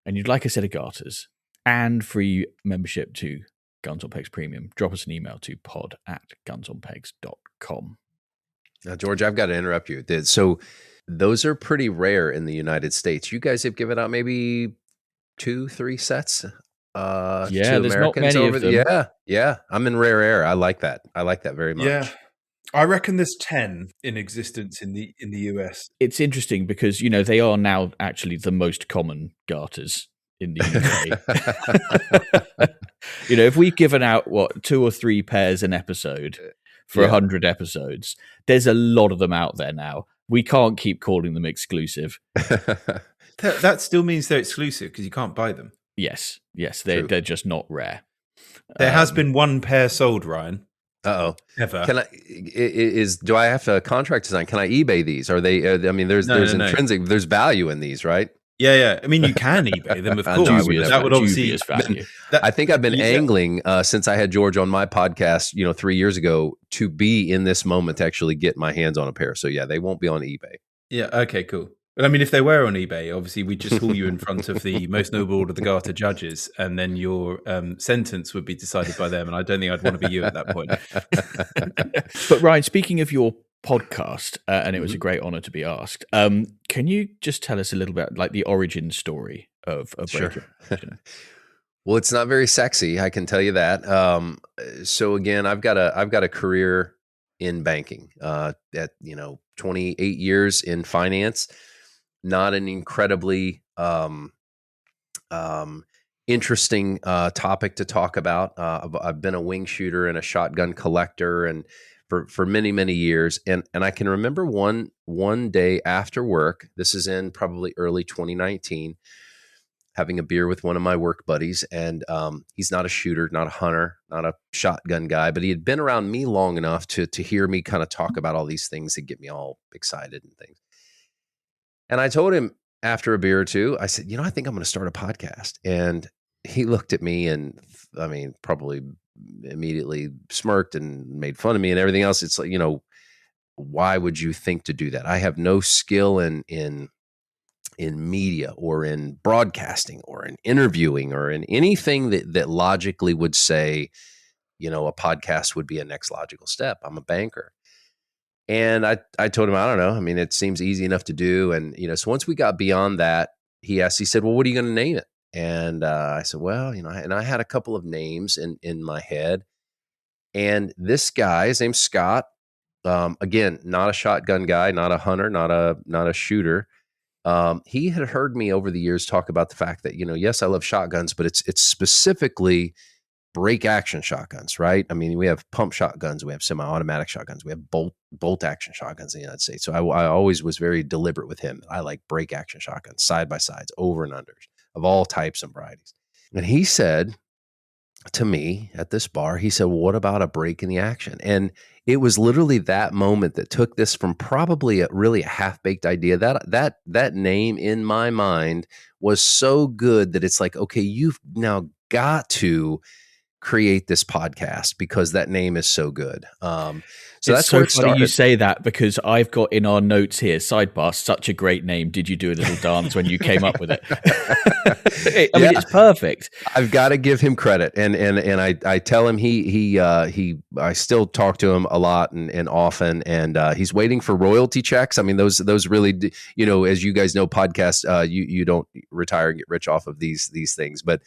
and you'd like a set of garters and free membership to Guns on Pegs Premium, drop us an email to pod@gunsonpegs.com. Now, George, I've got to interrupt you. So those are pretty rare in the United States. You guys have given out maybe 2-3 sets to there's Americans not many of them. Yeah. I'm in rare air. I like that. I like that very much. Yeah. I reckon there's 10 in existence in the US. It's interesting because, they are now actually the most common garters in the UK. If we've given out, 2 or 3 pairs an episode for 100 episodes, there's a lot of them out there now. We can't keep calling them exclusive. That still means they're exclusive because you can't buy them. Yes, they're just not rare. There has been 1 pair sold, Ryan. Uh-oh. Ever. Can I? Do I have a contract design? Can I eBay these? Are they? There's intrinsic. There's value in these, right? Yeah. I mean, you can eBay them, of course. That would obviously value. I think I've been angling since I had George on my podcast, 3 years ago, to be in this moment to actually get my hands on a pair. So yeah, they won't be on eBay. Yeah. Okay. Cool. But I mean, if they were on eBay, obviously we just haul you in front of the Most Noble Order of the Garter judges, and then your sentence would be decided by them. And I don't think I'd want to be you at that point. But Ryan, speaking of your podcast, and it was a great honor to be asked, can you just tell us a little bit like the origin story of Sure. Well, it's not very sexy, I can tell you that. So again, I've got a career in banking at 28 years in finance. Not an incredibly interesting topic to talk about. I've been a wing shooter and a shotgun collector, and for many, many years. And I can remember one day after work, this is in probably early 2019, having a beer with one of my work buddies. And he's not a shooter, not a hunter, not a shotgun guy, but he had been around me long enough to hear me kind of talk about all these things that get me all excited and things. And I told him after a beer or two, I said, I think I'm going to start a podcast. And he looked at me and probably immediately smirked and made fun of me and everything else. It's like, why would you think to do that? I have no skill in media or in broadcasting or in interviewing or in anything that logically would say, a podcast would be a next logical step. I'm a banker. And I told him, I don't know. It seems easy enough to do. And, so once we got beyond that, he said, well, what are you going to name it? And I said, well, and I had a couple of names in my head. And this guy, his name's Scott. Again, not a shotgun guy, not a hunter, not a shooter. He had heard me over the years talk about the fact that, yes, I love shotguns, but it's specifically break action shotguns, right? I mean, we have pump shotguns, we have semi-automatic shotguns, we have bolt action shotguns in the United States. So I always was very deliberate with him. I like break action shotguns, side by sides, over and unders of all types and varieties. And he said to me at this bar, he said, well, what about a break in the action? And it was literally that moment that took this from probably a half-baked idea. That name in my mind was so good that it's like, okay, you've now got to create this podcast because that name is so good. So that's where it started. You say that because I've got in our notes here, sidebar, such a great name. Did you do a little dance when you came up with it? I mean, it's perfect. I've got to give him credit, and I tell him I still talk to him a lot and often, and he's waiting for royalty checks. I mean, those really, as you guys know, podcasts, you don't retire and get rich off of these things, but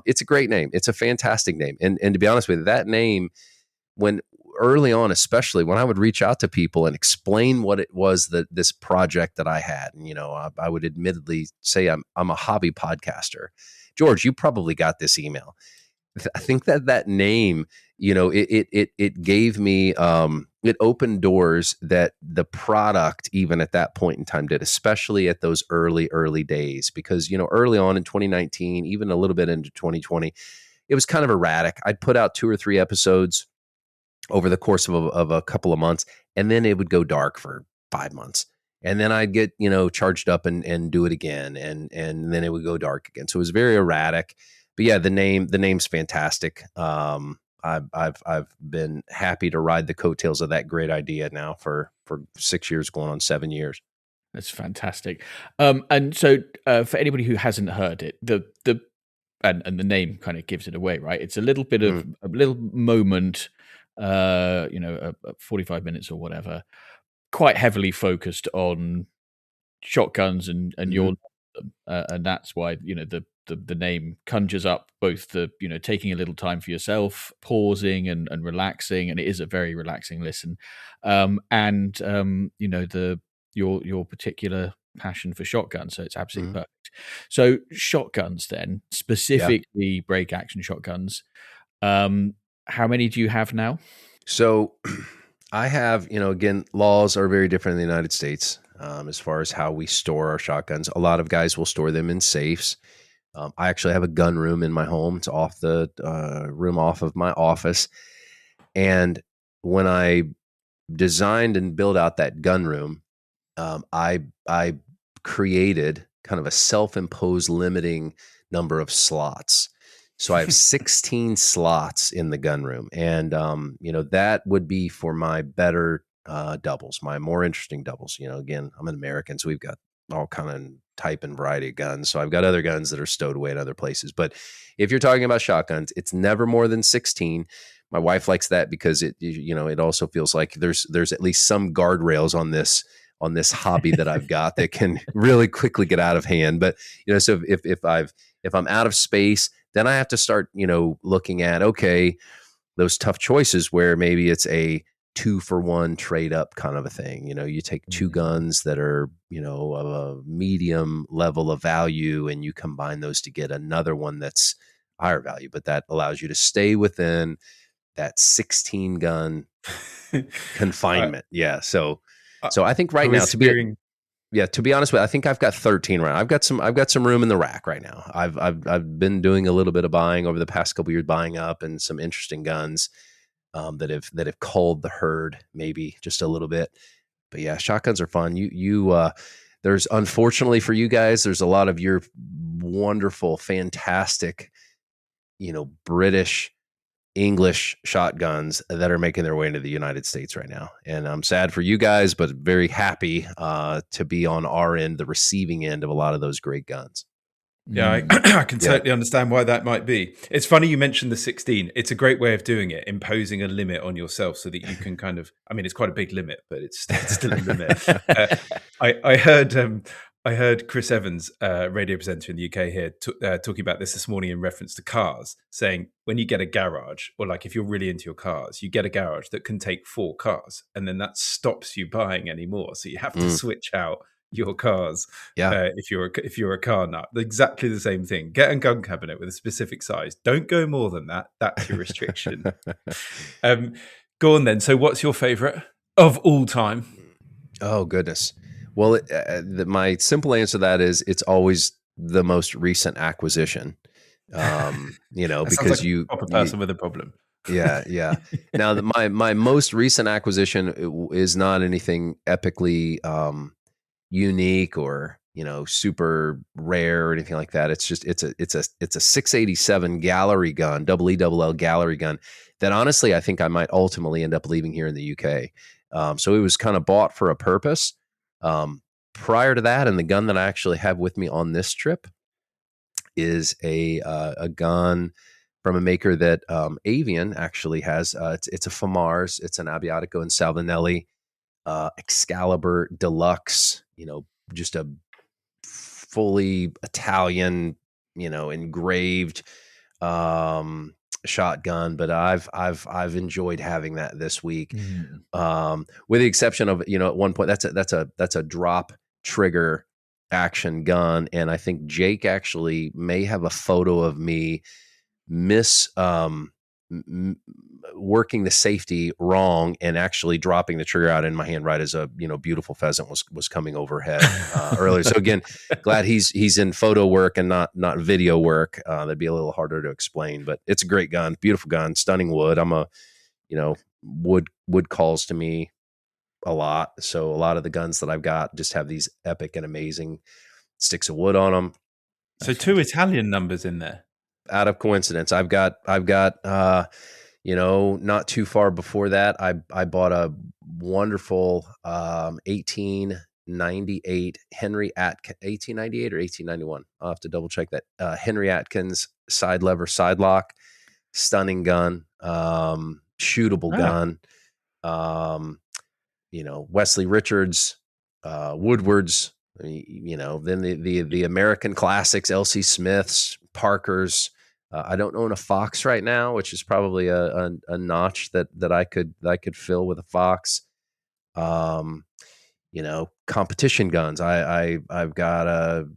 it's a great name. It's a fantastic name, and to be honest with you, that name, when early on, especially when I would reach out to people and explain what it was that this project that I had, and I would admittedly say I'm a hobby podcaster. George, you probably got this email. I think that name, it gave me, it opened doors that the product, even at that point in time, did, especially at those early days, because, early on in 2019, even a little bit into 2020, it was kind of erratic. I'd put out 2 or 3 episodes over the course of a couple of months, and then it would go dark for 5 months. And then I'd get, charged up and do it again. And then it would go dark again. So it was very erratic. But yeah, the name's fantastic. I've been happy to ride the coattails of that great idea now for 6 years, going on 7 years. That's fantastic. And so for anybody who hasn't heard it, and the name kind of gives it away, right? It's a little bit of a little moment, 45 minutes or whatever, quite heavily focused on shotguns and your, and that's why the name conjures up both the taking a little time for yourself, pausing and relaxing, and it is a very relaxing listen, and your particular passion for shotguns. So it's absolutely perfect. So shotguns, then, specifically break action shotguns. How many do you have now? So I have, again, laws are very different in the United States as far as how we store our shotguns. A lot of guys will store them in safes. I actually have a gun room in my home. It's off the room off of my office. And when I designed and built out that gun room, I created kind of a self-imposed limiting number of slots. So I have 16 slots in the gun room. And, that would be for my better doubles, my more interesting doubles. Again, I'm an American, so we've got all kind of type and variety of guns. So I've got other guns that are stowed away in other places. But if you're talking about shotguns, it's never more than 16. My wife likes that because it also feels like there's at least some guardrails on this hobby that I've got that can really quickly get out of hand. But so if I'm out of space, then I have to start looking at, okay, those tough choices where maybe it's a 2-for-1 trade up kind of a thing. You take 2 guns that are of a medium level of value, and you combine those to get another one that's higher value, but that allows you to stay within that 16 gun confinement. So I think right now, to be honest with you, I think I've got 13 right now. I've got some room in the rack right now. I've been doing a little bit of buying over the past couple of years, buying up, and some interesting guns that have culled the herd maybe just a little bit. But yeah, shotguns are fun. There's, unfortunately for you guys, there's a lot of your wonderful, fantastic, British, English shotguns that are making their way into the United States right now. And I'm sad for you guys, but very happy to be on our end, the receiving end of a lot of those great guns. Yeah, I can totally understand why that might be. It's funny you mentioned the 16. It's a great way of doing it, imposing a limit on yourself so that you can kind of, it's quite a big limit, but it's still a limit. I heard I heard Chris Evans, radio presenter in the UK here, talking about this morning in reference to cars, saying when you get a garage, or like if you're really into your cars, you get a garage that can take 4 cars, and then that stops you buying any more. So you have to switch out your cars if you're a car nut. Exactly the same thing. Get a gun cabinet with a specific size. Don't go more than that. That's your restriction. Go on then. So what's your favourite of all time? Oh, goodness. Well, my simple answer to that is it's always the most recent acquisition. Because like you proper person with a problem. Yeah. Now, my most recent acquisition is not anything epically unique or super rare or anything like that. It's just it's a 687 gallery gun, EELL gallery gun that honestly I think I might ultimately end up leaving here in the UK. So it was kind of bought for a purpose. Prior to that, and the gun that I actually have with me on this trip is a gun from a maker that Avian actually has. It's a FAMARS. It's an Abbiatico and Salvinelli Excalibur Deluxe. Just a fully Italian, engraved shotgun, but I've enjoyed having that this week. With the exception of at one point that's a drop trigger action gun, and I think Jake actually may have a photo of me working the safety wrong and actually dropping the trigger out in my hand right as a beautiful pheasant was coming overhead earlier. So again, glad he's in photo work and not video work. That'd be a little harder to explain, but it's a great gun, beautiful gun, stunning wood. I'm a wood calls to me a lot, so a lot of the guns that I've got just have these epic and amazing sticks of wood on them. So 2 Italian numbers in there. Out of coincidence, I've got not too far before that, I bought a wonderful 1898 Henry Atkins, 1898 or 1891. I'll have to double check that. Henry Atkins side lever side lock, stunning gun, shootable gun. Wesley Richards, Woodwards. Then the American classics, L.C. Smiths, Parkers. I don't own a Fox right now, which is probably a notch that I could fill with a Fox. Competition guns. I've got a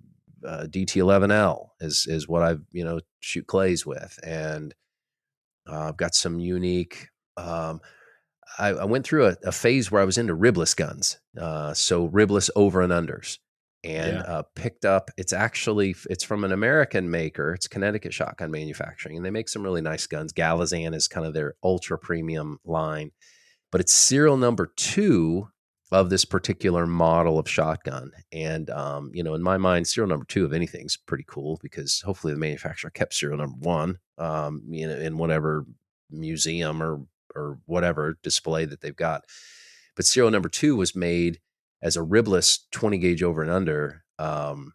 DT11L is what I've shoot clays with, and I've got some unique. I went through a phase where I was into ribless guns, so ribless over and unders. And picked up, it's from an American maker. It's Connecticut Shotgun Manufacturing, and they make some really nice guns. Galazan is kind of their ultra premium line, but it's serial number 2 of this particular model of shotgun. And, in my mind, serial number 2 of anything is pretty cool, because hopefully the manufacturer kept serial number 1, in whatever museum or whatever display that they've got. But serial number 2 was made as a ribless 20 gauge over and under. And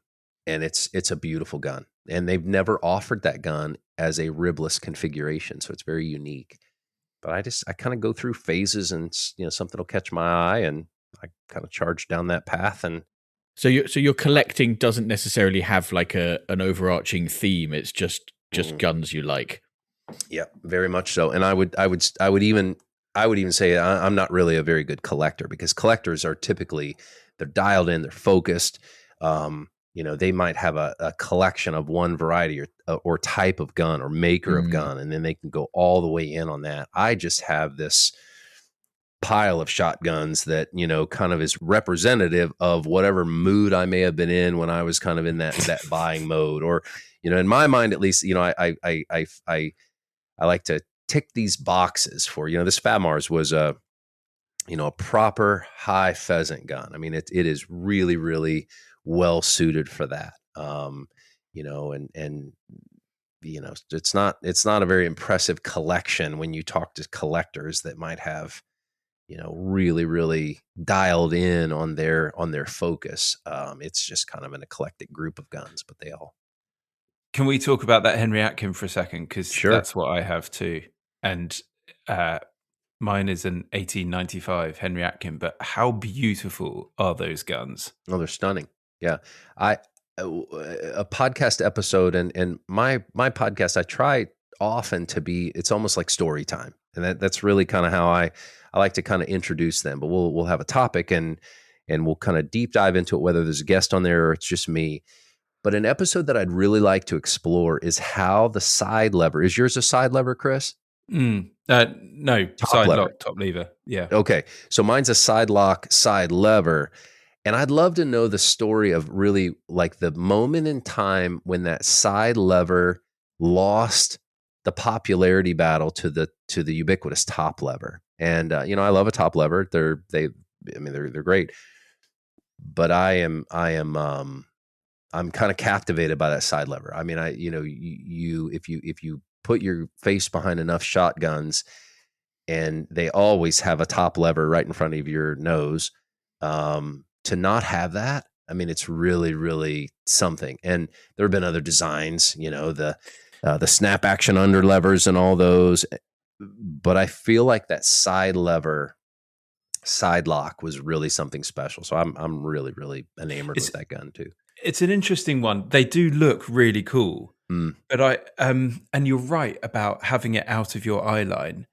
it's a beautiful gun, and they've never offered that gun as a ribless configuration. So it's very unique, but I kind of go through phases, and something will catch my eye and I kind of charge down that path. And so your collecting doesn't necessarily have like an overarching theme. It's just guns you like. Yeah, very much so. And I would even say I'm not really a very good collector, because collectors are typically, they're dialed in, they're focused. They might have a collection of one variety or type of gun or maker of gun, and then they can go all the way in on that. I just have this pile of shotguns that, kind of is representative of whatever mood I may have been in when I was kind of in that buying mode, or, in my mind, at least, I like to tick these boxes for, this FAMARS was a proper high pheasant gun. I mean, it is really, really well suited for that. It's not a very impressive collection when you talk to collectors that might have, really, really dialed in on their focus. It's just kind of an eclectic group of guns, but they all. Can we talk about that Henry Atkin for a second? Because that's what I have too. And mine is an 1895 Henry Atkin, but how beautiful are those guns? Oh, they're stunning. Yeah. I a podcast episode, and my podcast, I try often to be, it's almost like story time. And that's really kind of how I like to kind of introduce them. But we'll have a topic, and we'll kind of deep dive into it, whether there's a guest on there or it's just me. But an episode that I'd really like to explore is how the side lever, is yours a side lever, Chris? No, Top side lever. lock, top lever. Yeah. Okay. So mine's a side lock, side lever. And I'd love to know the story of really like the moment in time when that side lever lost the popularity battle to the ubiquitous top lever. And I love a top lever. They're great. But I'm kind of captivated by that side lever. I mean, if you put your face behind enough shotguns, and they always have a top lever right in front of your nose, to not have that, I mean, it's really, really something. And there have been other designs, the snap action under levers and all those. But I feel like that side lever, side lock was really something special. So I'm really, really enamored with that gun too. It's an interesting one. They do look really cool. But and you're right about having it out of your eye line.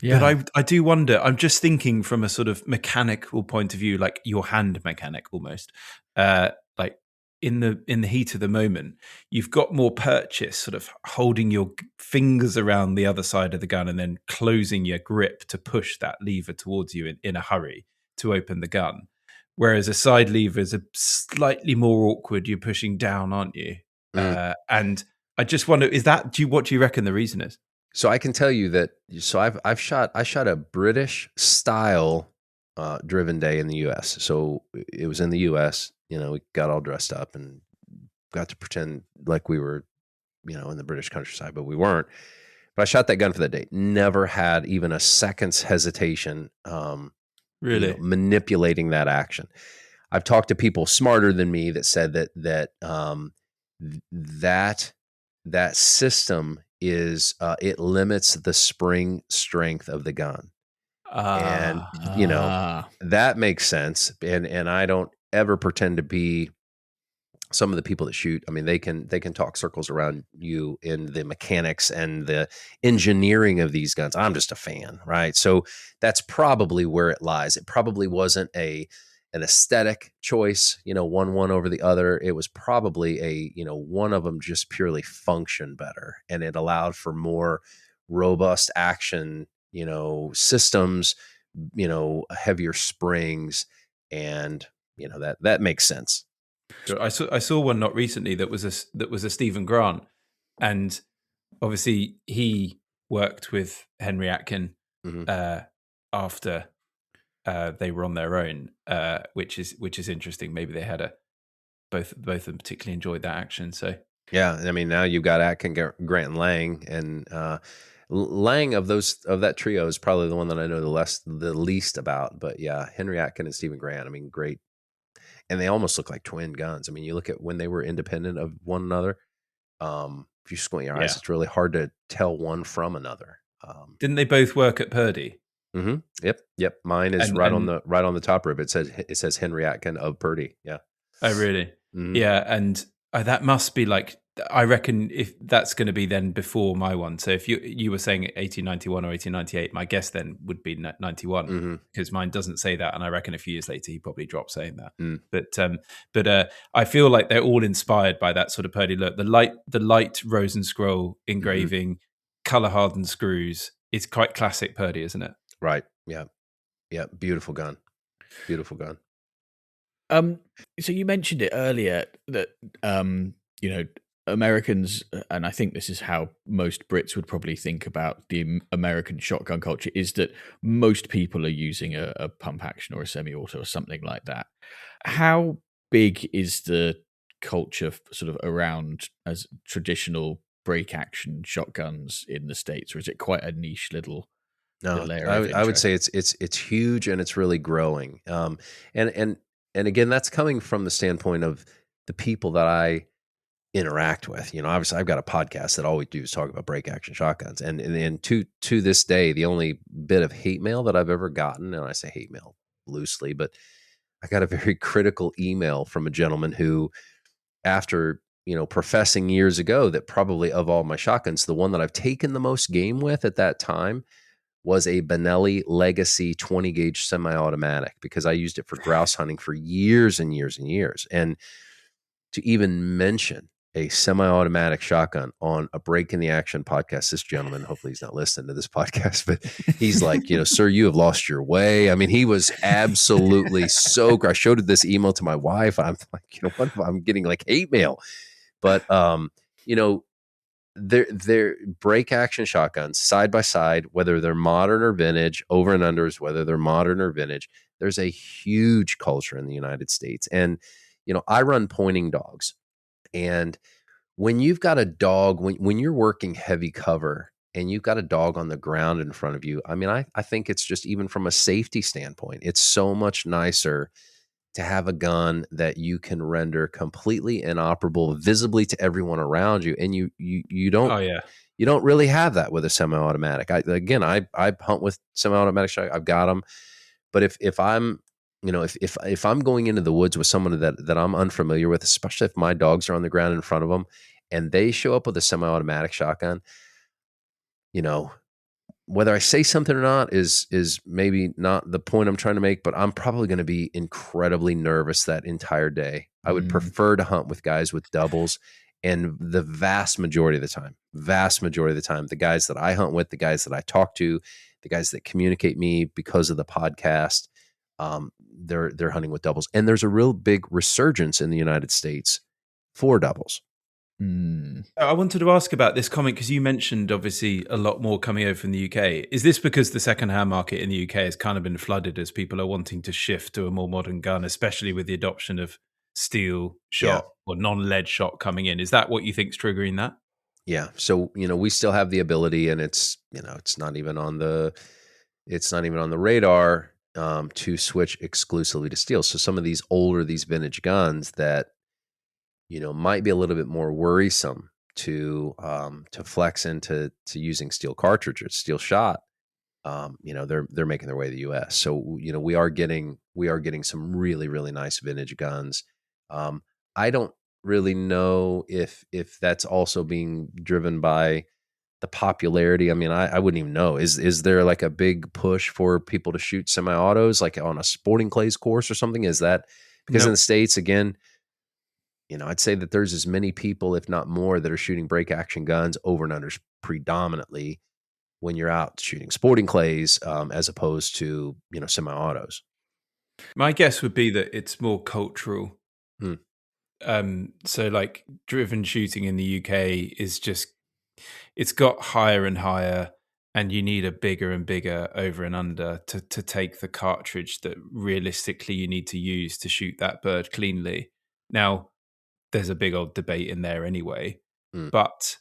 Yeah. But I do wonder, I'm just thinking from a sort of mechanical point of view, like your hand mechanic almost, like in the heat of the moment, you've got more purchase sort of holding your fingers around the other side of the gun and then closing your grip to push that lever towards you in a hurry to open the gun. Whereas a side lever is a slightly more awkward, you're pushing down, aren't you? And I just wonder, what do you reckon the reason is? So I can tell you that. So I shot a British style driven day in the U.S. So it was in the U.S. We got all dressed up and got to pretend like we were, in the British countryside, but we weren't. But I shot that gun for that day. Never had even a second's hesitation. Really manipulating that action. I've talked to people smarter than me that said that system is it limits the spring strength of the gun. And that makes sense. And I don't ever pretend to be some of the people that shoot. I mean, they can talk circles around you in the mechanics and the engineering of these guns. I'm just a fan, right? So that's probably where it lies. It probably wasn't an aesthetic choice, one over the other. It was probably one of them just purely functioned better, and it allowed for more robust action, systems, heavier springs, and that makes sense. I saw one not recently that was a Stephen Grant, and obviously he worked with Henry Atkin after they were on their own, which is interesting. Maybe they had both of them particularly enjoyed that action. So yeah, I mean, now you've got Atkin, Grant, and Lang, and Lang of that trio is probably the one that I know the least about. But yeah, Henry Atkin and Stephen Grant, I mean, great. And they almost look like twin guns. I mean, you look at when they were independent of one another. If you squint your eyes, it's really hard to tell one from another. Didn't they both work at Purdy? Mm-hmm. Yep. Mine is right on the top rib. It says Henry Atkin of Purdy. Yeah. Oh, really? Mm-hmm. Yeah, and that must be like, I reckon if that's going to be then before my one. So if you were saying 1891 or 1898, my guess then would be 91, because mine doesn't say that, and I reckon a few years later he probably dropped saying that. But I feel like they're all inspired by that sort of Purdy look. The light rose and scroll engraving, color hardened screws. It's quite classic Purdy, isn't it? Right. Yeah. Beautiful gun. So you mentioned it earlier that Americans, and I think this is how most Brits would probably think about the American shotgun culture, is that most people are using a pump action or a semi-auto or something like that. How big is the culture sort of around as traditional break action shotguns in the States, or is it quite a niche little area? I would say it's huge, and it's really growing. And again, that's coming from the standpoint of the people that I interact with. Obviously I've got a podcast that all we do is talk about break action shotguns, and to this day, the only bit of hate mail that I've ever gotten, and I say hate mail loosely, but I got a very critical email from a gentleman who, after professing years ago that probably of all my shotguns, the one that I've taken the most game with at that time was a Benelli Legacy 20 gauge semi-automatic, because I used it for grouse hunting for years and years and years. And to even mention a semi-automatic shotgun on a Break in the Action podcast, this gentleman, hopefully he's not listening to this podcast, but he's like, sir, you have lost your way. I mean, he was absolutely so. I showed this email to my wife. I'm like, what if I'm getting like hate mail? But they're break action shotguns side by side, whether they're modern or vintage, over and unders, whether they're modern or vintage. There's a huge culture in the United States. And, I run pointing dogs. And when you've got a dog, when you're working heavy cover and you've got a dog on the ground in front of you, I mean, I think it's just, even from a safety standpoint, it's so much nicer to have a gun that you can render completely inoperable visibly to everyone around you. And you don't, Oh yeah. You don't really have that with a semi-automatic. I hunt with semi-automatic shotgun. I've got them, but if I'm, if I'm going into the woods with someone that I'm unfamiliar with, especially if my dogs are on the ground in front of them and they show up with a semi-automatic shotgun, whether I say something or not is maybe not the point I'm trying to make, but I'm probably going to be incredibly nervous that entire day. I would prefer to hunt with guys with doubles, and the vast majority of the time, the guys that I hunt with, the guys that I talk to, the guys that communicate me because of the podcast, they're hunting with doubles. And there's a real big resurgence in the United States for doubles. I wanted to ask about this comment because you mentioned obviously a lot more coming over from the UK. Is this because the secondhand market in the UK has kind of been flooded as people are wanting to shift to a more modern gun, especially with the adoption of steel shot or non-lead shot coming in? Is that what you think's triggering that? Yeah. So, we still have the ability, and it's not even on the radar to switch exclusively to steel. So some of these vintage guns that might be a little bit more worrisome to flex into using steel cartridges, steel shot. They're making their way to the U.S. So we are getting some really, really nice vintage guns. I don't really know if that's also being driven by the popularity. I mean, I wouldn't even know. Is there like a big push for people to shoot semi-autos like on a sporting clays course or something? Is that because in the States, again, I'd say that there's as many people, if not more, that are shooting break action guns over and unders predominantly when you're out shooting sporting clays, as opposed to, semi-autos. My guess would be that it's more cultural. So like driven shooting in the UK is just, it's got higher and higher, and you need a bigger and bigger over and under to take the cartridge that realistically you need to use to shoot that bird cleanly. Now, there's a big old debate in there anyway, but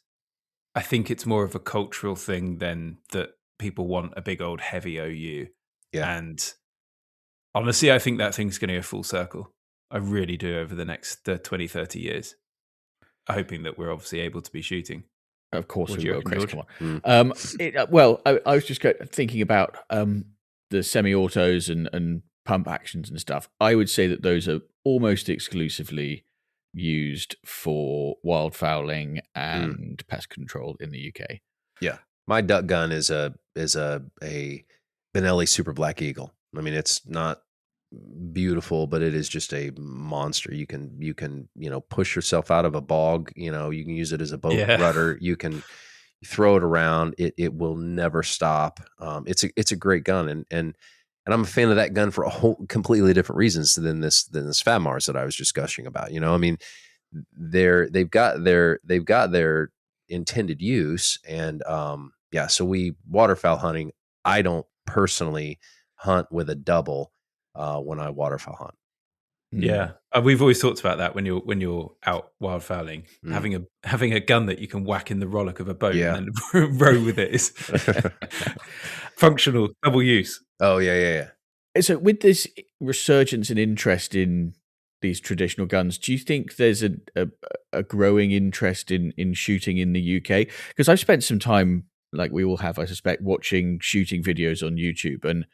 I think it's more of a cultural thing than that people want a big old heavy OU. Yeah. And honestly, I think that thing's going to go full circle. I really do, over the next 20, 30 years. Hoping that we're obviously able to be shooting. Of course we will, Chris. Come on. I was just thinking about the semi-autos and pump actions and stuff. I would say that those are almost exclusively used for wildfowling and pest control in the UK. Yeah, my duck gun is a Benelli Super Black Eagle. I mean, it's not beautiful, but it is just a monster. You can push yourself out of a bog. You can use it as a boat rudder. You can throw it around. It will never stop. It's a great gun, and I'm a fan of that gun for a whole completely different reasons than this FAMARS that I was just gushing about. I mean, they've got their intended use, and so we waterfowl hunting. I don't personally hunt with a double when I waterfowl hunt. Yeah, we've always talked about that when you're out wildfowling, having a gun that you can whack in the rollock of a boat and then row with it is functional, double use. Oh yeah. So with this resurgence in interest in these traditional guns, do you think there's a growing interest in shooting in the UK? Because I've spent some time, like we all have, I suspect, watching shooting videos on YouTube, and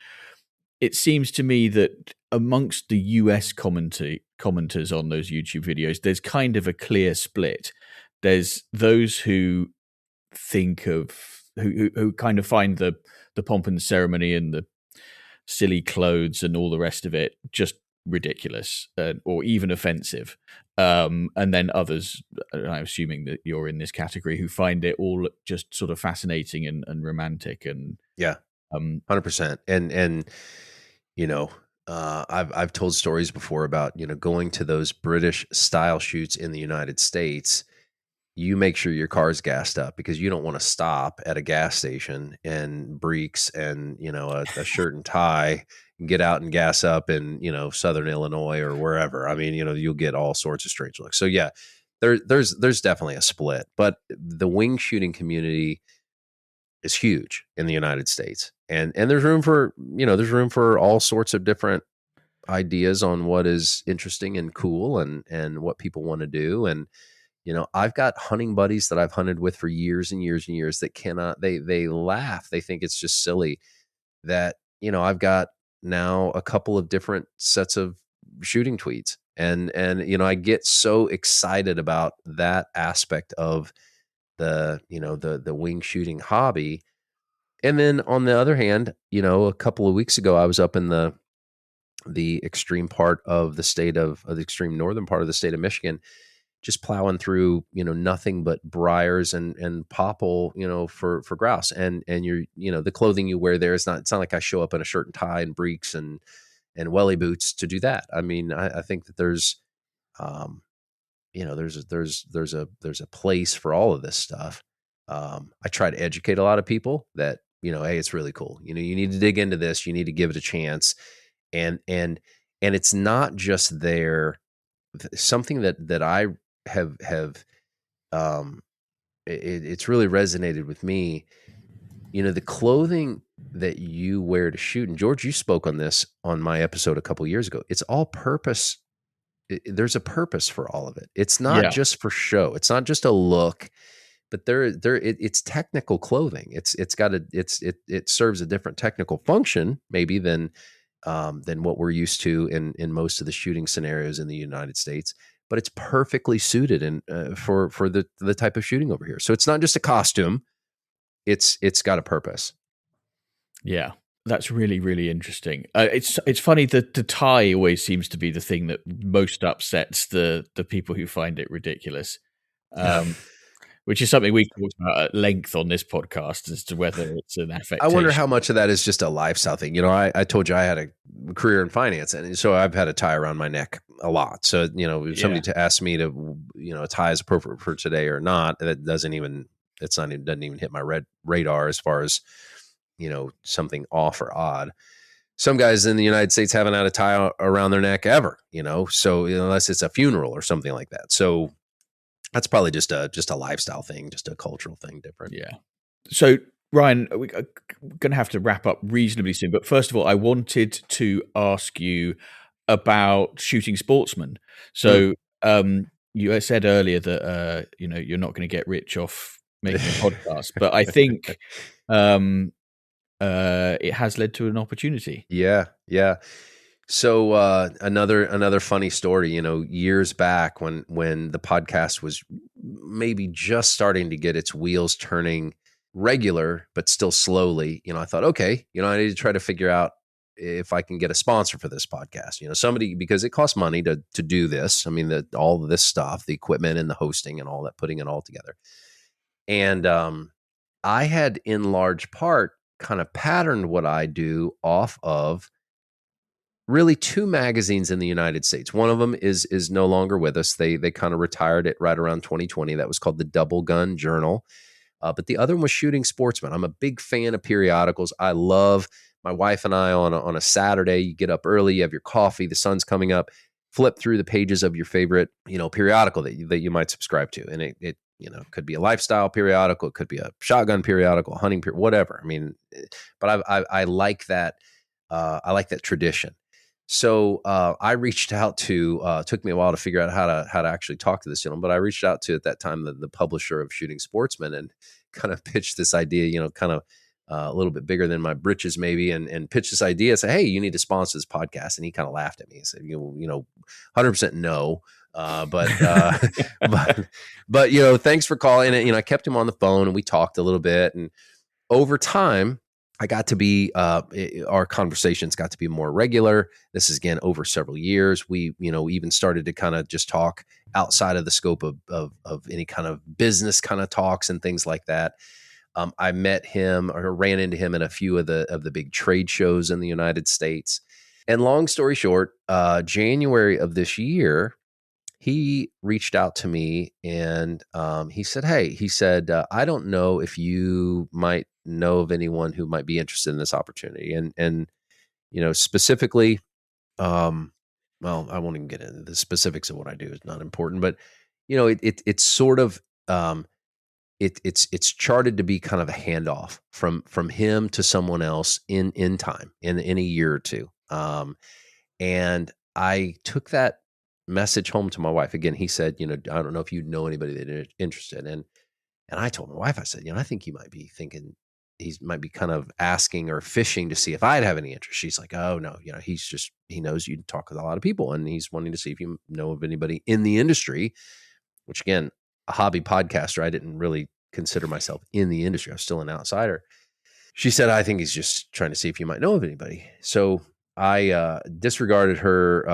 it seems to me that amongst the US commenters on those YouTube videos, there's kind of a clear split. There's those who think of who kind of find the pomp and ceremony and the silly clothes and all the rest of it just ridiculous or even offensive, and then others, I'm assuming that you're in this category, who find it all just sort of fascinating and romantic and 100%. And you know, I've told stories before about, you know, going to those British style shoots in the United States. You make sure your car's gassed up because you don't want to stop at a gas station and breeks and, you know, a shirt and tie and get out and gas up in, you know, Southern Illinois or wherever. I mean, you know, you'll get all sorts of strange looks. So yeah, there's definitely a split, but the wing shooting community is huge in the United States. And there's room for, you know, there's room for all sorts of different ideas on what is interesting and cool and what people want to do. And, you know, I've got hunting buddies that I've hunted with for years and years and years that cannot, they laugh. They think it's just silly that, you know, I've got now a couple of different sets of shooting tweets. And, you know, I get so excited about that aspect of the, you know, the wing shooting hobby. And then on the other hand, you know, a couple of weeks ago, I was up in the extreme part of the state of the extreme northern part of the state of Michigan, just plowing through, you know, nothing but briars and popple, you know, for grouse. And you're, you know, the clothing you wear there is not, it's not like I show up in a shirt and tie and breeks and welly boots to do that. I mean, I think that there's, you know, there's a place for all of this stuff. I try to educate a lot of people that, you know, hey, it's really cool. You know, you need to dig into this. You need to give it a chance. And it's not just there. Something that I have it's really resonated with me. You know, the clothing that you wear to shoot, and George, you spoke on this on my episode a couple years ago. It's all purpose. There's a purpose for all of it. It's not just for show. It's not just a look, but it's technical clothing. It serves a different technical function maybe than what we're used to in most of the shooting scenarios in the United States. But it's perfectly suited and for the type of shooting over here. So it's not just a costume. It's got a purpose. Yeah. That's really, really interesting. It's funny that the tie always seems to be the thing that most upsets the people who find it ridiculous, which is something we talked about at length on this podcast as to whether it's an affectation. I wonder how much of that is just a lifestyle thing. You know, I told you I had a career in finance, and so I've had a tie around my neck a lot. So, you know, if somebody to ask me to, you know, a tie is appropriate for today or not, that doesn't even hit my radar as far as, you know, something off or odd. Some guys in the United States haven't had a tie around their neck ever, you know, so unless it's a funeral or something like that. So that's probably just a lifestyle thing, just a cultural thing, different. Yeah. So Ryan, we're going to have to wrap up reasonably soon. But first of all, I wanted to ask you about shooting sportsmen. So you said earlier that, you know, you're not going to get rich off making a podcast, but I think it has led to an opportunity. Yeah. So another funny story, you know, years back when the podcast was maybe just starting to get its wheels turning regular, but still slowly, you know, I thought, okay, you know, I need to try to figure out if I can get a sponsor for this podcast, you know, somebody, because it costs money to do this. I mean, all of this stuff, the equipment and the hosting and all that, putting it all together. And I had in large part kind of patterned what I do off of really two magazines in the United States. One of them is no longer with us. They kind of retired it right around 2020. That was called the Double Gun Journal. But the other one was Shooting Sportsman. I'm a big fan of periodicals. I love my wife and I on a Saturday. You get up early, you have your coffee, the sun's coming up, flip through the pages of your favorite, you know, periodical that you might subscribe to, and it you know, could be a lifestyle periodical, it could be a shotgun periodical, hunting whatever. I mean, but I like that. I like that tradition. So I reached out to. Took me a while to figure out how to actually talk to this gentleman, but I reached out to at that time the publisher of Shooting Sportsman and kind of pitched this idea. You know, kind of a little bit bigger than my britches maybe, and pitched this idea, say, hey, you need to sponsor this podcast. And he kind of laughed at me and said, 100% no. But thanks for calling. And, I kept him on the phone and we talked a little bit. And over time, I got to be, our conversations got to be more regular. This is again over several years. We, even started to kind of just talk outside of the scope of any kind of business kind of talks and things like that. I met him or ran into him at a few of the big trade shows in the United States. And long story short, January of this year, he reached out to me and he said, hey, I don't know if you might know of anyone who might be interested in this opportunity. And specifically, well, I won't even get into the specifics of what I do. It's not important, but it's sort of, it's charted to be kind of a handoff from him to someone else in time, in a year or two. And I took that message home to my wife. Again, he said, I don't know if you know anybody that is interested. And I told my wife, I said, I think he might be thinking, he might be kind of asking or fishing to see if I'd have any interest. She's like, oh no, he knows you talk with a lot of people and he's wanting to see if you know of anybody in the industry, which again, a hobby podcaster, I didn't really consider myself in the industry. I was still an outsider. She said, I think he's just trying to see if you might know of anybody. So I disregarded her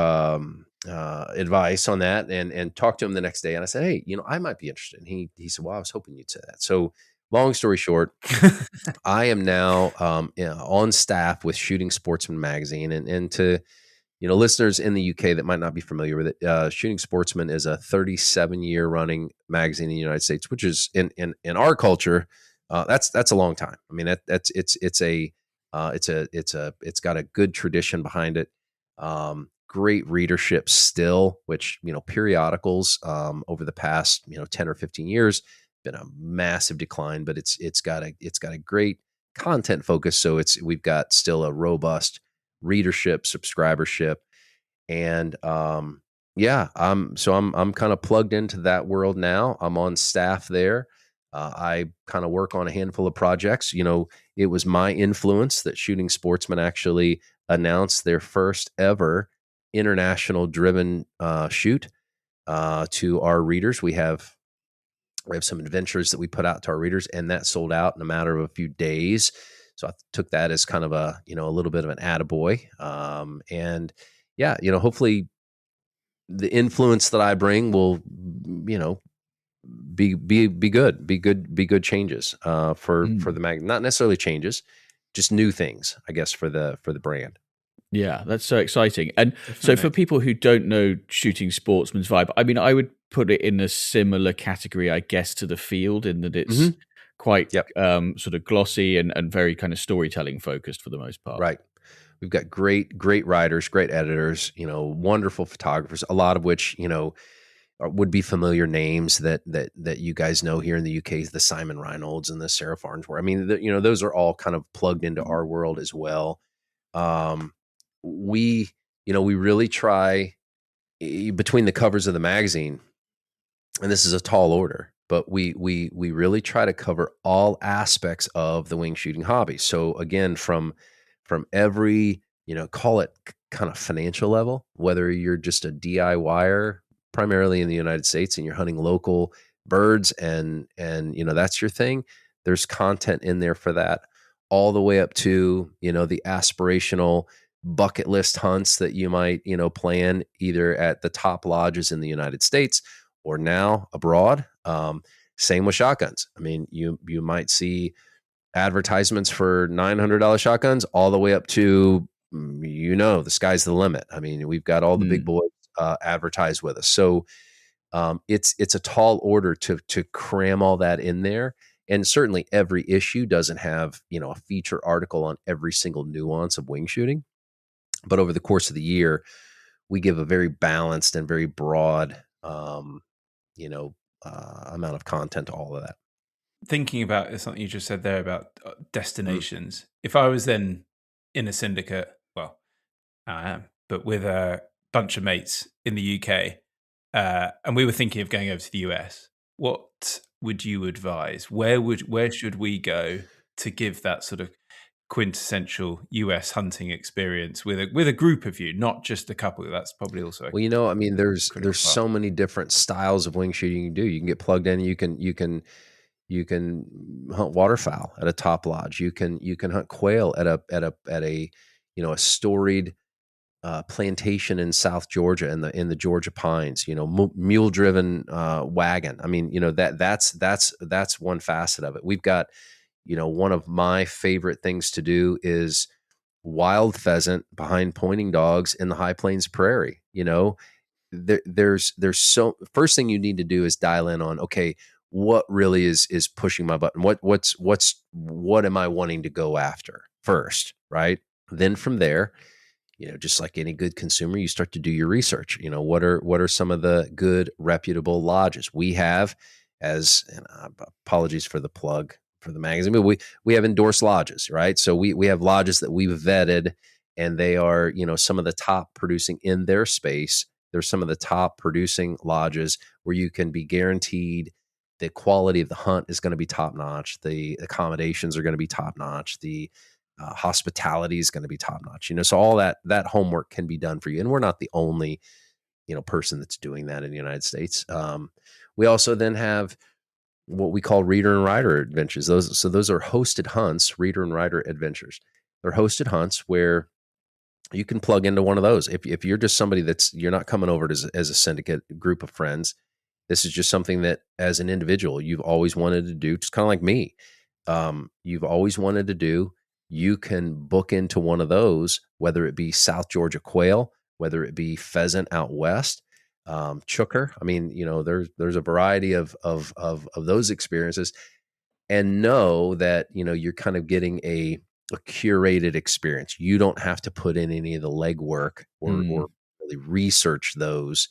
advice on that and talked to him the next day. And I said, hey, I might be interested. And he said, well, I was hoping you'd say that. So long story short, I am now on staff with Shooting Sportsman magazine. And to listeners in the UK that might not be familiar with it, Shooting Sportsman is a 37-year running magazine in the United States, which is in our culture, that's a long time. I mean, it's got a good tradition behind it. Great readership still, which, periodicals, over the past, 10 or 15 years, been a massive decline, but it's got a great content focus. So we've got still a robust readership, subscribership. And, I'm kind of plugged into that world now. I'm on staff there. I kind of work on a handful of projects. It was my influence that Shooting Sportsman actually announced their first ever international driven shoot to our readers. We have some adventures that we put out to our readers, and that sold out in a matter of a few days. So I took that as kind of a little bit of an attaboy. And yeah, hopefully the influence that I bring will, be good changes for the mag, not necessarily changes, just new things, I guess, for the brand. Yeah, that's so exciting. And so for people who don't know Shooting Sportsman's vibe, I mean, I would put it in a similar category, I guess, to The Field, in that it's quite sort of glossy and very kind of storytelling focused for the most part. Right. We've got great writers, great editors, wonderful photographers, a lot of which, would be familiar names that you guys know here in the UK, the Simon Reynolds and the Sarah Farnsworth. I mean, those are all kind of plugged into our world as well. We really try, between the covers of the magazine, and this is a tall order, but we really try to cover all aspects of the wing shooting hobby. So again, from every, call it kind of financial level, whether you're just a DIYer, primarily in the United States, and you're hunting local birds and that's your thing, there's content in there for that, all the way up to, the aspirational bucket list hunts that you might, plan either at the top lodges in the United States or now abroad. Same with shotguns. I mean, you might see advertisements for $900 shotguns all the way up to, the sky's the limit. I mean, we've got all the big boys advertise with us. So it's a tall order to cram all that in there. And certainly every issue doesn't have, a feature article on every single nuance of wing shooting. But over the course of the year, we give a very balanced and very broad, amount of content to all of that. Thinking about something you just said there about destinations. If I was then in a syndicate, well, I am, but with a bunch of mates in the UK, and we were thinking of going over to the US, what would you advise? Where should we go to give that sort of quintessential US hunting experience with a group of you, not just a couple? That's probably also Well, I mean, there's critical part. so many different styles of wing shooting you can do. You can get plugged in. You can hunt waterfowl at a top lodge. You can hunt quail at a a storied plantation in South Georgia in the Georgia pines. Mule driven wagon. I mean, that's one facet of it. We've got one of my favorite things to do is wild pheasant behind pointing dogs in the high plains prairie. There's so first thing you need to do is dial in on, okay, what really is pushing my button? What am I wanting to go after first, right? Then from there, just like any good consumer, you start to do your research. What are some of the good reputable lodges we have? And apologies for the plug for the magazine, but we have endorsed lodges, right? So we have lodges that we've vetted, and they are some of the top producing in their space. There's some of the top producing lodges where you can be guaranteed the quality of the hunt is going to be top notch. The accommodations are going to be top notch. The hospitality is going to be top notch. So all that homework can be done for you. And we're not the only, person that's doing that in the United States. We also then have what we call reader and rider adventures. Those are hosted hunts, reader and rider adventures. They're hosted hunts where you can plug into one of those. If you're just somebody you're not coming over as a syndicate group of friends, this is just something that as an individual, you've always wanted to do, just kind of like me. You've always wanted to do. You can book into one of those, whether it be South Georgia quail, whether it be pheasant out west, chooker. I mean, there's a variety of those experiences, and know that, you're kind of getting a curated experience. You don't have to put in any of the legwork or really research those.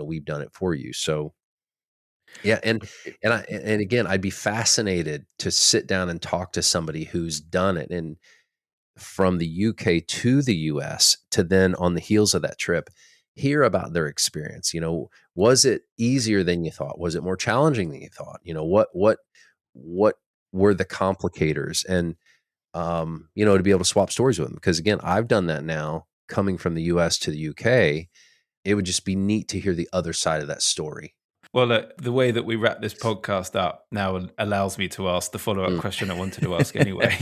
We've done it for you. So yeah. And again, I'd be fascinated to sit down and talk to somebody who's done it, and from the UK to the US, to then on the heels of that trip, hear about their experience. Was it easier than you thought? Was it more challenging than you thought? What were the complicators? And, to be able to swap stories with them. Because again, I've done that now coming from the US to the UK. It would just be neat to hear the other side of that story. Well, the way that we wrap this podcast up now allows me to ask the follow-up question I wanted to ask anyway,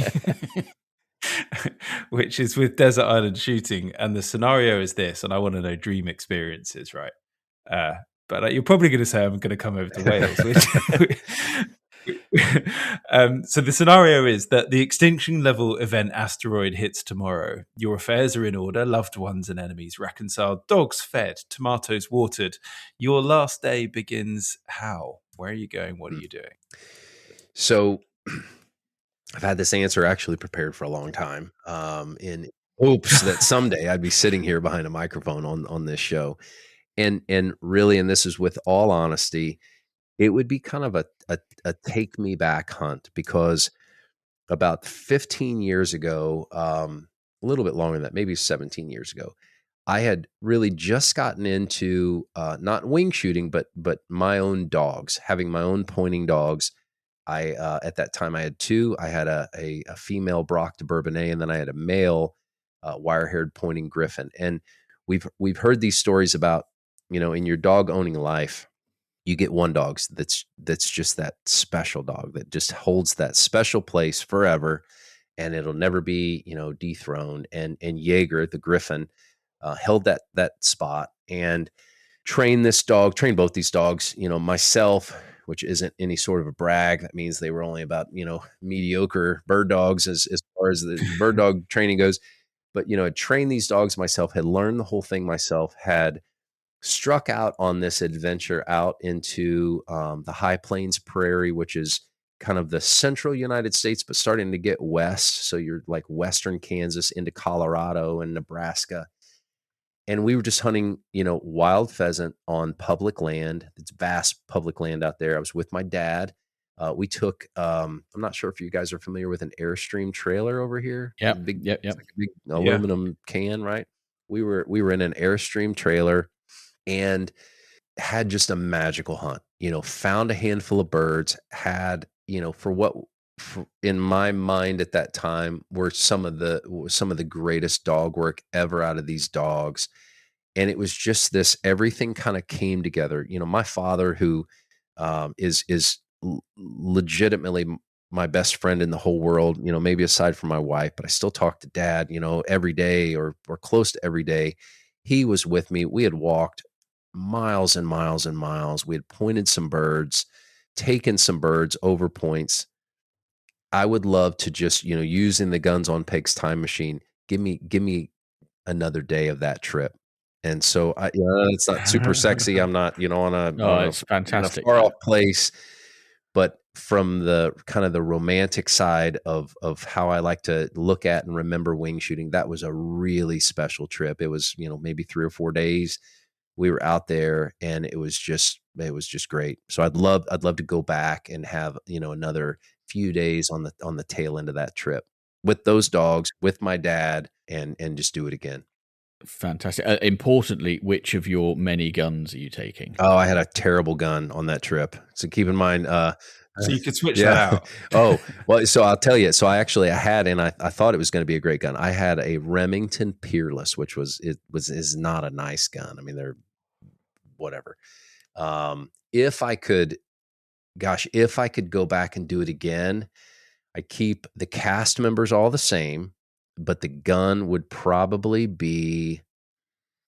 which is with desert island shooting. And the scenario is this, and I want to know dream experiences, right? But you're probably going to say I'm going to come over to Wales. So the scenario is that the extinction level event asteroid hits tomorrow. Your affairs are in order, loved ones and enemies reconciled, dogs fed, tomatoes watered. Your last day begins how? Where are you going? What are you doing? So I've had this answer actually prepared for a long time, in hopes that someday I'd be sitting here behind a microphone on this show. And really, and this is with all honesty, it would be kind of a take me back hunt, because about 15 years ago, a little bit longer than that, maybe 17 years ago, I had really just gotten into not wing shooting, but my own dogs, having my own pointing dogs. I at that time I had two. I had a female Brock de Bourbonnais, and then I had a male wire-haired pointing griffin. And we've heard these stories about, in your dog owning life, you get one dog that's just that special dog that just holds that special place forever, and it'll never be, dethroned. And Jaeger, the griffin, held that spot, and trained both these dogs, myself, which isn't any sort of a brag. That means they were only about, mediocre bird dogs as far as the bird dog training goes. But, I'd trained these dogs myself, had learned the whole thing myself, had struck out on this adventure out into the high plains prairie, which is kind of the central United States, but starting to get west. So you're like western Kansas into Colorado and Nebraska. And we were just hunting, wild pheasant on public land. It's vast public land out there. I was with my dad. We took, I'm not sure if you guys are familiar with an Airstream trailer over here. Yeah. It's like a big aluminum can, right? We were in an Airstream trailer, and had just a magical hunt. Found a handful of birds, had, for in my mind at that time were some of the greatest dog work ever out of these dogs. And it was just this, everything kind of came together. My father, who is legitimately my best friend in the whole world, maybe aside from my wife, but I still talk to Dad, every day or close to every day. He was with me. We had walked miles and miles and miles. We had pointed some birds, taken some birds over points. I would love to just, using the Guns on Pegs time machine, give me another day of that trip. And so it's not super sexy. I'm not, it's fantastic. in a far off place, but from the kind of the romantic side of how I like to look at and remember wing shooting, that was a really special trip. It was, maybe 3 or 4 days. We were out there and it was just great. So I'd love to go back and have, another few days on the tail end of that trip with those dogs, with my dad, and just do it again. Fantastic. Importantly, which of your many guns are you taking? Oh, I had a terrible gun on that trip. So keep in mind, so you could switch that out. Oh, well, so I'll tell you. So I had, and I thought it was going to be a great gun. I had a Remington Peerless, which is not a nice gun. I mean, they're whatever. If I could go back and do it again, I keep the cast members all the same, but the gun would probably be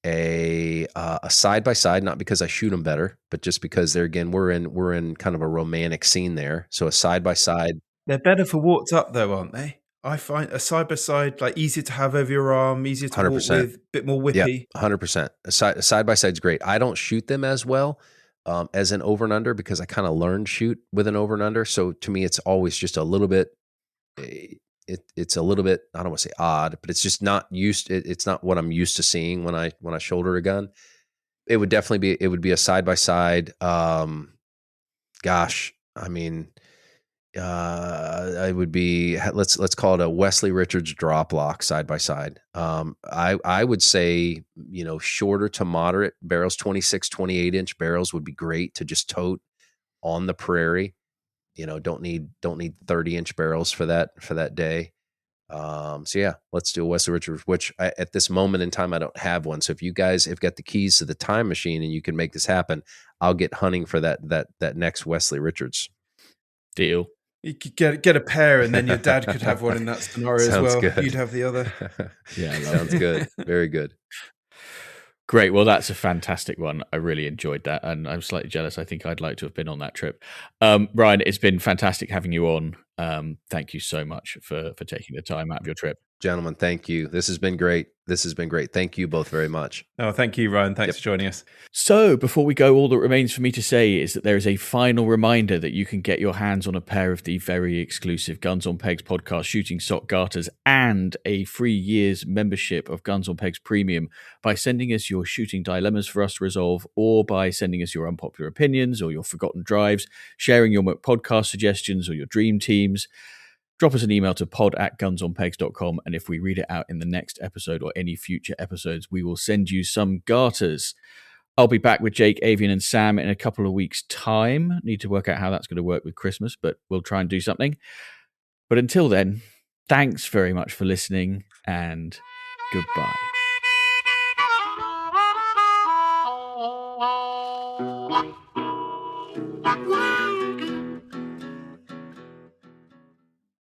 a side by side, not because I shoot them better, but just because we're in kind of a romantic scene there. So a side by side. They're better for walked up though, aren't they? I find a side by side like easier to have over your arm, easier to 100%. Walk with, a bit more whippy. Yeah, 100%. A side by side's great. I don't shoot them as well as an over and under because I kind of learned shoot with an over and under. So to me, it's always just a little bit. It's a little bit, I don't want to say odd, but it's just not it's not what I'm used to seeing when I shoulder a gun. It would be a side by side. Gosh, I mean, it would be, let's call it a Wesley Richards drop lock side by side. I would say, shorter to moderate barrels, 26, 28 inch barrels would be great to just tote on the prairie. Don't need 30-inch barrels for that day. So yeah, let's do a Wesley Richards, which at this moment in time, I don't have one. So if you guys have got the keys to the time machine and you can make this happen, I'll get hunting for that next Wesley Richards. Deal. You could get a pair and then your dad could have one in that scenario as well. Good. You'd have the other. Yeah, sounds good. Very good. Great. Well, that's a fantastic one. I really enjoyed that. And I'm slightly jealous. I think I'd like to have been on that trip. Ryan, it's been fantastic having you on. Thank you so much for taking the time out of your trip. Gentlemen, thank you. This has been great. Thank you both very much. Oh, thank you, Ryan. Thanks for joining us. So before we go, all that remains for me to say is that there is a final reminder that you can get your hands on a pair of the very exclusive Guns on Pegs podcast shooting sock garters and a free year's membership of Guns on Pegs Premium by sending us your shooting dilemmas for us to resolve, or by sending us your unpopular opinions or your forgotten drives, sharing your podcast suggestions or your dream teams. Drop us an email to pod@gunsonpegs.com, and if we read it out in the next episode or any future episodes, we will send you some garters. I'll be back with Jake, Avian, and Sam in a couple of weeks' time. Need to work out how that's going to work with Christmas, but we'll try and do something. But until then, thanks very much for listening, and goodbye.